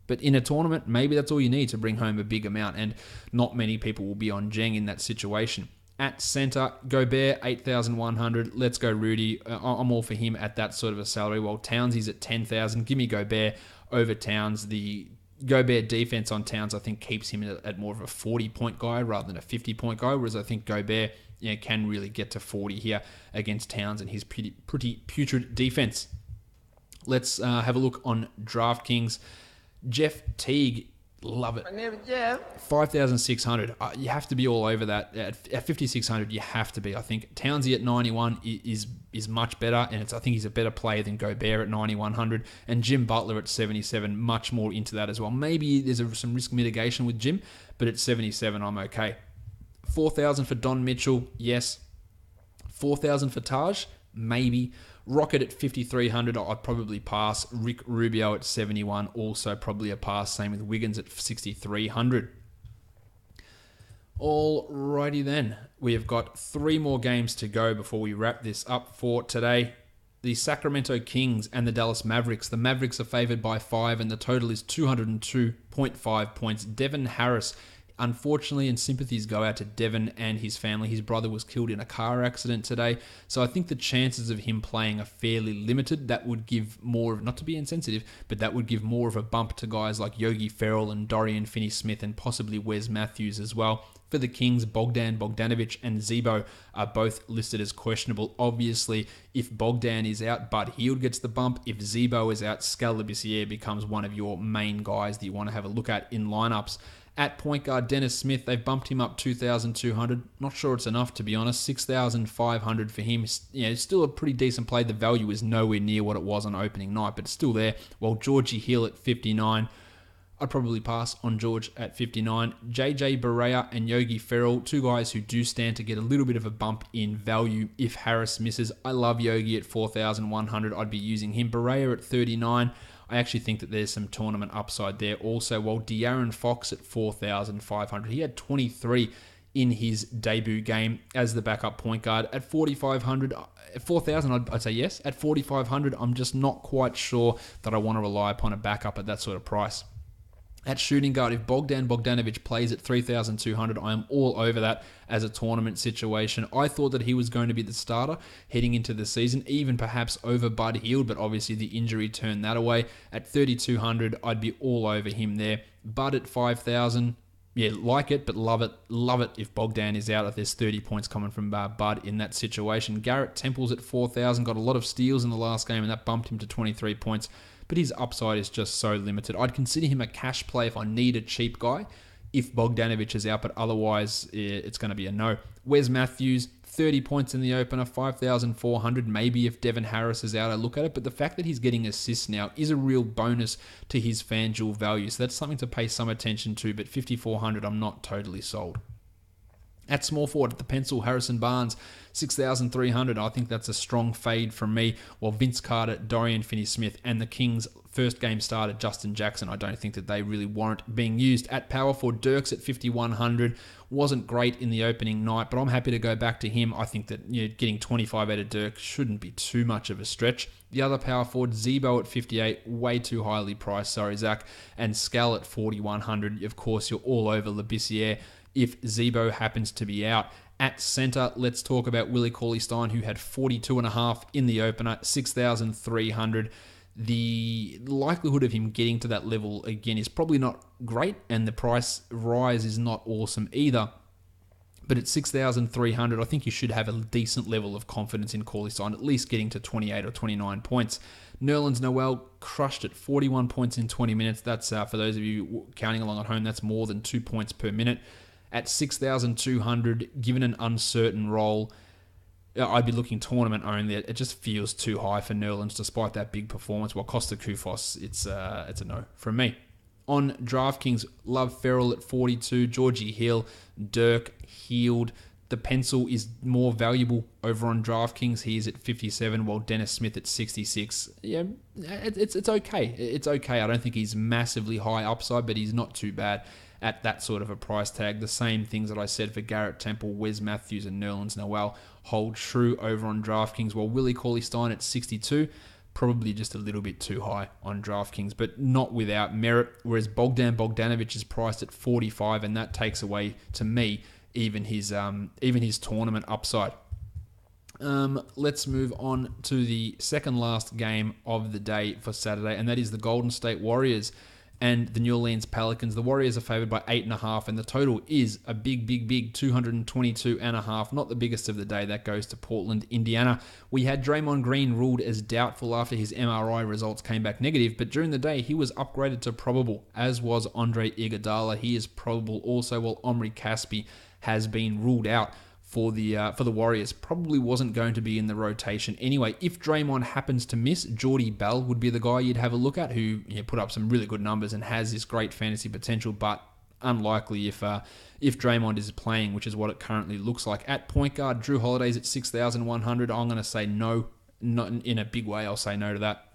But in a tournament, maybe that's all you need to bring home a big amount, and not many people will be on Jeng in that situation. At centre, Gobert, 8,100. Let's go Rudy. I'm all for him at that sort of a salary, while Townsy's at 10,000. Give me Gobert over Towns. The Gobert defense on Towns, I think, keeps him at more of a 40-point guy rather than a 50-point guy, whereas I think Gobert can really get to 40 here against Towns and his pretty putrid defense. Let's have a look on DraftKings. Jeff Teague, love it. My name is Jeff. 5,600. You have to be all over that. At 5,600, you have to be. I think Townsy at 91 is much better, and I think he's a better player than Gobert at 9,100, and Jim Butler at 77, much more into that as well. Maybe there's some risk mitigation with Jim, but at 77, I'm okay. 4,000 for Don Mitchell, yes. 4,000 for Taj, maybe. Rocket at 5,300, I'd probably pass. Rick Rubio at 71, also probably a pass. Same with Wiggins at 6,300. Alrighty then. We have got 3 more games to go before we wrap this up for today. The Sacramento Kings and the Dallas Mavericks. The Mavericks are favored by 5, and the total is 202.5 points. Devin Harris, unfortunately, and sympathies go out to Devin and his family. His brother was killed in a car accident today, so I think the chances of him playing are fairly limited. That would give more of, not to be insensitive, but that would give more of a bump to guys like Yogi Ferrell and Dorian Finney-Smith and possibly Wes Matthews as well. For the Kings, Bogdan Bogdanovic and Zebo are both listed as questionable. Obviously, if Bogdan is out, Bud Hield gets the bump. If Zebo is out, Skal Labissiere becomes one of your main guys that you want to have a look at in lineups. At point guard, Dennis Smith, they've bumped him up 2,200. Not sure it's enough, to be honest. 6,500 for him. Still a pretty decent play. The value is nowhere near what it was on opening night, but it's still there. While Georgie Hill at 59, I'd probably pass on George at 59. JJ Barea and Yogi Ferrell, 2 guys who do stand to get a little bit of a bump in value if Harris misses. I love Yogi at 4,100. I'd be using him. Barea at 39. I actually think that there's some tournament upside there also, while De'Aaron Fox at 4,500. He had 23 in his debut game as the backup point guard. At 4,500, at 4,000, I'd say yes. At 4,500, I'm just not quite sure that I want to rely upon a backup at that sort of price. At shooting guard, if Bogdan Bogdanovic plays at 3,200, I am all over that as a tournament situation. I thought that he was going to be the starter heading into the season, even perhaps over Bud Hield, but obviously the injury turned that away. At 3,200, I'd be all over him there. Bud at 5,000, like it, but love it if Bogdan is out, if there's 30 points coming from Bud in that situation. Garrett Temple's at 4,000, got a lot of steals in the last game, and that bumped him to 23 points. But his upside is just so limited. I'd consider him a cash play if I need a cheap guy, if Bogdanovic is out, but otherwise it's going to be a no. Wes Matthews, 30 points in the opener, 5,400. Maybe if Devin Harris is out, I look at it. But the fact that he's getting assists now is a real bonus to his FanDuel value. So that's something to pay some attention to. But 5,400, I'm not totally sold. At small forward, at the pencil, Harrison Barnes, 6,300. I think that's a strong fade from me. While Vince Carter, Dorian Finney-Smith, and the Kings' first game starter, Justin Jackson, I don't think that they really warrant being used. At power forward, Dirks at 5,100. Wasn't great in the opening night, but I'm happy to go back to him. I think that getting 25 out of Dirk shouldn't be too much of a stretch. The other power forward, Zebo at 58, way too highly priced, sorry, Zach. And Skal at 4,100. Of course, you're all over Labissiere if Zebo happens to be out. At centre, let's talk about Willie Cauley-Stein, who had 42.5 in the opener, 6,300. The likelihood of him getting to that level again is probably not great, and the price rise is not awesome either. But at 6,300, I think you should have a decent level of confidence in Cauley-Stein, at least getting to 28 or 29 points. Nerlens Noel crushed at 41 points in 20 minutes. That's, for those of you counting along at home, that's more than 2 points per minute. At 6,200, given an uncertain role, I'd be looking tournament only. It just feels too high for Nerlens, despite that big performance. While Costa Koufos, it's a no from me. On DraftKings, love Ferrell at 42, Georgie Hill, Dirk, Heald. The pencil is more valuable over on DraftKings. He is at 57, while Dennis Smith at 66. Yeah, it's okay. It's okay. I don't think he's massively high upside, but he's not too bad at that sort of a price tag. The same things that I said for Garrett Temple, Wes Matthews, and Nerlens Noel hold true over on DraftKings, while Willie Cauley-Stein at 62, probably just a little bit too high on DraftKings, but not without merit, whereas Bogdan Bogdanovic is priced at 45, and that takes away, to me, even his tournament upside. Let's move on to the second last game of the day for Saturday, and that is the Golden State Warriors and the New Orleans Pelicans. The Warriors are favored by 8.5, and the total is a big 222.5. Not the biggest of the day. That goes to Portland, Indiana. We had Draymond Green ruled as doubtful after his MRI results came back negative, but during the day he was upgraded to probable, as was Andre Iguodala. He is probable also, while Omri Caspi has been ruled out for the Warriors. Probably wasn't going to be in the rotation anyway. If Draymond happens to miss, Jordy Bell would be the guy you'd have a look at, who put up some really good numbers and has this great fantasy potential, but unlikely if Draymond is playing, which is what it currently looks like. At point guard, Drew Holiday's at 6,100. I'm going to say no, not in a big way. I'll say no to that.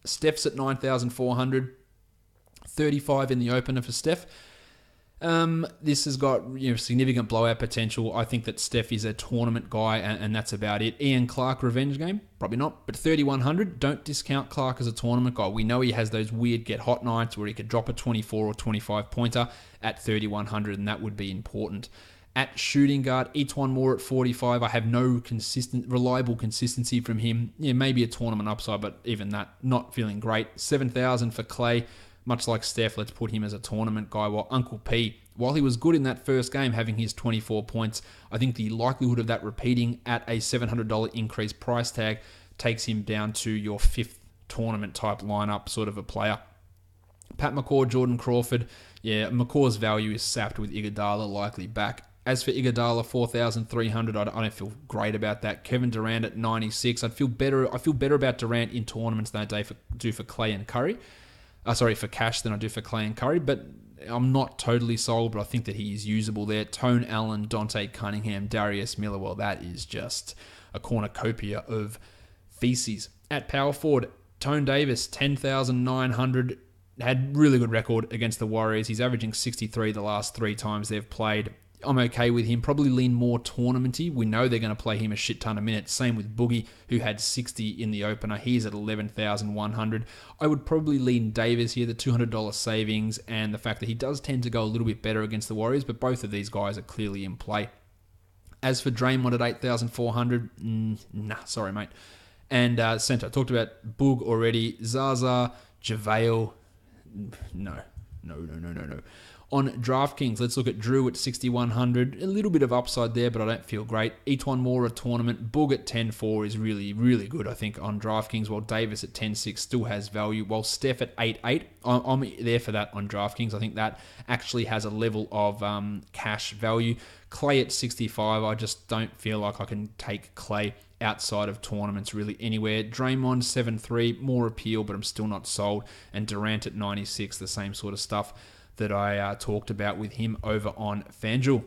Steph's at 9,400. 35 in the opener for Steph. This has got significant blowout potential. I think that Steph is a tournament guy, and that's about it. Ian Clark revenge game? Probably not. But 3,100, don't discount Clark as a tournament guy. We know he has those weird get hot nights where he could drop a 24 or 25 pointer at 3,100, and that would be important. At shooting guard, Etuan Moore at 45. I have no reliable consistency from him. Maybe a tournament upside, but even that, not feeling great. 7,000 for Clay. Much like Steph, let's put him as a tournament guy. While Uncle P, while he was good in that first game, having his 24 points, I think the likelihood of that repeating at a $700 increased price tag takes him down to your fifth tournament type lineup sort of a player. Pat McCaw, Jordan Crawford. Yeah, McCaw's value is sapped with Iguodala likely back. As for Iguodala, 4,300, I don't feel great about that. Kevin Durant at 96. I feel better about Durant in tournaments than I do for Clay and Curry. For Cash than I do for Clay and Curry, but I'm not totally sold, but I think that he is usable there. Tone Allen, Dante Cunningham, Darius Miller, well, that is just a cornucopia of feces. At power forward, Tone Davis, 10,900, had really good record against the Warriors. He's averaging 63 the last 3 times they've played. I'm okay with him. Probably lean more tournamenty. We know they're going to play him a shit ton of minutes. Same with Boogie, who had 60 in the opener. He's at 11,100. I would probably lean Davis here, the $200 savings, and the fact that he does tend to go a little bit better against the Warriors, but both of these guys are clearly in play. As for Draymond at 8,400, sorry, mate. And center, talked about Boog already. Zaza, JaVale, no. On DraftKings, let's look at Drew at 6,100. A little bit of upside there, but I don't feel great. Etuan Moore a tournament. Boog at 10.4 is really, really good, I think, on DraftKings, while Davis at 10.6 still has value, while Steph at 8.8, I'm there for that on DraftKings. I think that actually has a level of cash value. Clay at 65, I just don't feel like I can take Clay outside of tournaments really anywhere. Draymond 7.3, more appeal, but I'm still not sold. And Durant at 96, the same sort of stuff that I talked about with him over on FanDuel.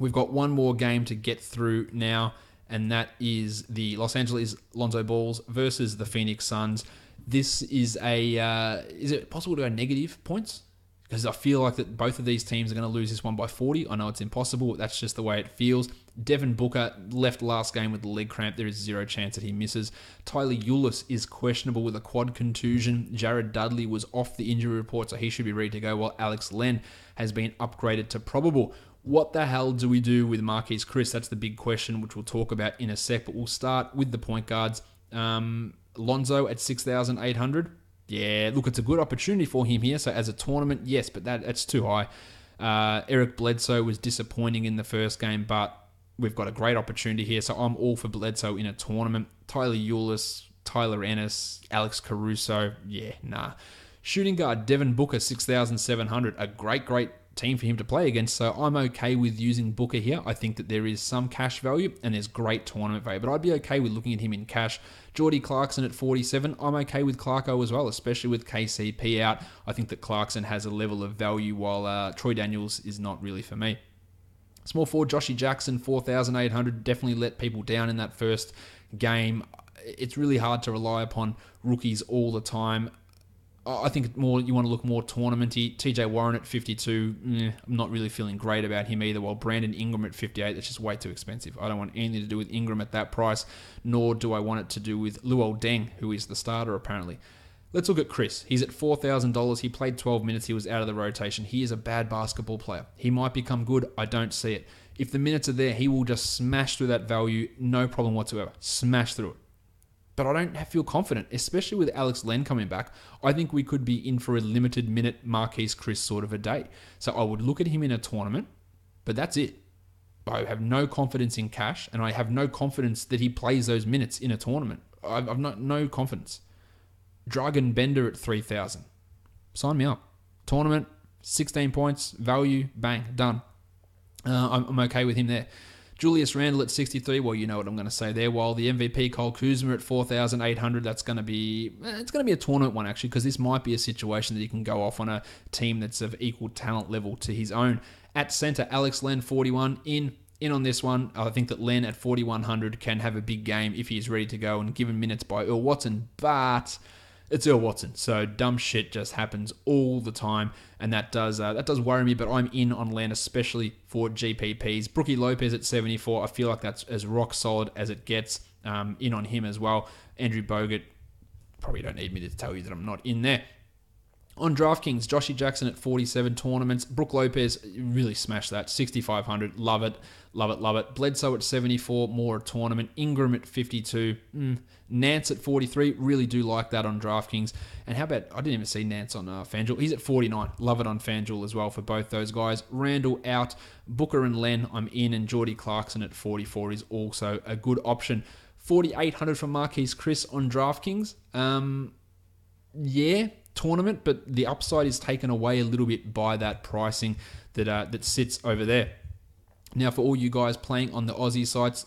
We've got one more game to get through now, and that is the Los Angeles Lonzo Balls versus the Phoenix Suns. This is is it possible to go negative points? Because I feel like that both of these teams are going to lose this one by 40. I know it's impossible. That's just the way it feels. Devin Booker left last game with the leg cramp. There is zero chance that he misses. Tyler Ulis is questionable with a quad contusion. Jared Dudley was off the injury report, so he should be ready to go, while Alex Len has been upgraded to probable. What the hell do we do with Marquise Chris? That's the big question, which we'll talk about in a sec, but we'll start with the point guards. Lonzo at 6,800. Yeah, look, it's a good opportunity for him here. So as a tournament, yes, but that's too high. Eric Bledsoe was disappointing in the first game, but we've got a great opportunity here, so I'm all for Bledsoe in a tournament. Tyler Eulis, Tyler Ennis, Alex Caruso, Shooting guard Devin Booker, 6,700, a great team for him to play against, so I'm okay with using Booker here. I think that there is some cash value and there's great tournament value, but I'd be okay with looking at him in cash. Jordy Clarkson at 47, I'm okay with Clarko as well, especially with KCP out. I think that Clarkson has a level of value while Troy Daniels is not really for me. Small forward Joshy Jackson, 4,800, definitely let people down in that first game. It's really hard to rely upon rookies all the time. I think more you want to look more tournamenty. TJ Warren at 52, I'm not really feeling great about him either. While Brandon Ingram at 58, that's just way too expensive. I don't want anything to do with Ingram at that price, nor do I want it to do with Luol Deng, who is the starter apparently. Let's look at Chris. He's at $4,000. He played 12 minutes. He was out of the rotation. He is a bad basketball player. He might become good. I don't see it. If the minutes are there, he will just smash through that value. No problem whatsoever. Smash through it. But I don't feel confident, especially with Alex Len coming back. I think we could be in for a limited minute Marquise Chris sort of a day. So I would look at him in a tournament, but that's it. I have no confidence in cash, and I have no confidence that he plays those minutes in a tournament. I've no confidence. Dragan Bender at 3,000. Sign me up. Tournament, 16 points, value, bang, done. I'm okay with him there. Julius Randle at 63, well, you know what I'm going to say there. While the MVP, Kyle Kuzma at 4,800, it's going to be a tournament one, actually, because this might be a situation that he can go off on a team that's of equal talent level to his own. At center, Alex Len, 41, in on this one. I think that Len at 4,100 can have a big game if he is ready to go and given minutes by Earl Watson, but it's Earl Watson, so dumb shit just happens all the time, and that does worry me, but I'm in on Len, especially for GPPs. Brookie Lopez at 74, I feel like that's as rock solid as it gets. In on him as well. Andrew Bogut, probably don't need me to tell you that I'm not in there. On DraftKings, Joshy Jackson at 47 tournaments. Brook Lopez, really smashed that. 6,500. Love it. Bledsoe at 74, more a tournament. Ingram at 52. Nance at 43. Really do like that on DraftKings. And how about, I didn't even see Nance on FanDuel. He's at 49. Love it on FanDuel as well for both those guys. Randall out. Booker and Len, I'm in. And Jordy Clarkson at 44 is also a good option. 4,800 for Marquise Chris on DraftKings. Tournament, but the upside is taken away a little bit by that pricing that sits over there. Now, for all you guys playing on the Aussie sites,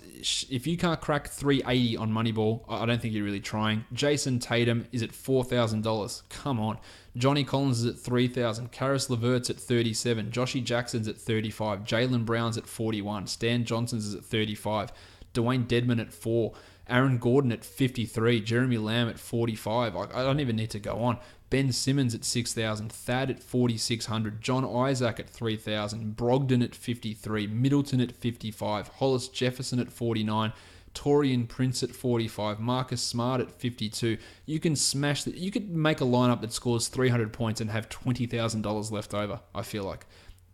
if you can't crack 380 on Moneyball, I don't think you're really trying. Jason Tatum is at $4,000. Come on. Johnny Collins is at $3,000. Karis LeVert's at $37. Joshy Jackson's at $35. Jaylen Brown's at $41. Stan Johnson's is at $35. Dwayne Dedman at $4. Aaron Gordon at $53. Jeremy Lamb at $45. I don't even need to go on. Ben Simmons at $6,000, Thad at $4,600, John Isaac at $3,000, Brogdon at $53, Middleton at $55, Hollis Jefferson at $49, Torian Prince at $45, Marcus Smart at $52. You can smash that. You could make a lineup that scores 300 points and have $20,000 left over. I feel like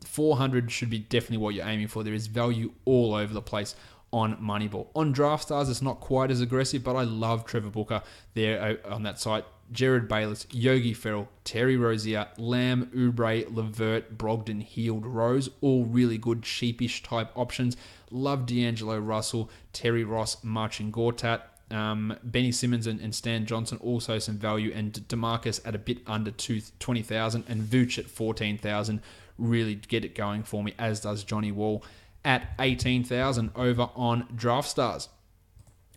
400 should be definitely what you're aiming for. There is value all over the place on Moneyball. On DraftStars, it's not quite as aggressive, but I love Trevor Booker there on that site. Jared Bayless, Yogi Ferrell, Terry Rozier, Lamb, Oubre, LeVert, Brogdon, Heald, Rose, all really good sheepish type options. Love D'Angelo Russell, Terry Ross, Marcin Gortat, Benny Simmons and Stan Johnson, also some value, and DeMarcus at a bit under 20,000, and Vooch at 14,000 really get it going for me, as does Johnny Wall at 18,000 over on DraftStars.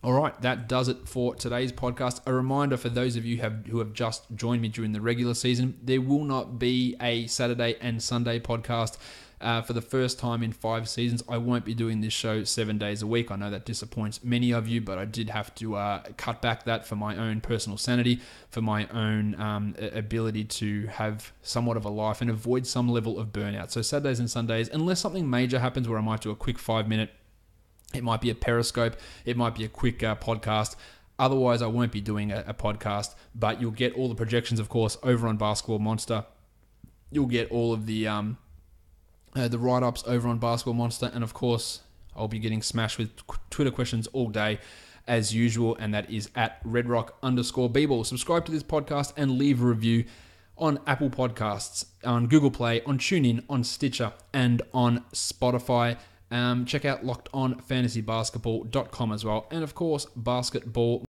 All right, that does it for today's podcast. A reminder for those of you who have just joined me during the regular season, there will not be a Saturday and Sunday podcast for the first time in 5 seasons. I won't be doing this show 7 days a week. I know that disappoints many of you, but I did have to cut back that for my own personal sanity, for my own ability to have somewhat of a life and avoid some level of burnout. So Saturdays and Sundays, unless something major happens where I might do a quick 5-minute, it might be a Periscope, it might be a quick podcast. Otherwise, I won't be doing a podcast, but you'll get all the projections, of course, over on Basketball Monster. You'll get all of the write-ups over on Basketball Monster, and of course, I'll be getting smashed with Twitter questions all day, as usual, and that is at redrock_bball. Subscribe to this podcast and leave a review on Apple Podcasts, on Google Play, on TuneIn, on Stitcher, and on Spotify. Check out LockedOnFantasyBasketball.com as well. And of course, Basketball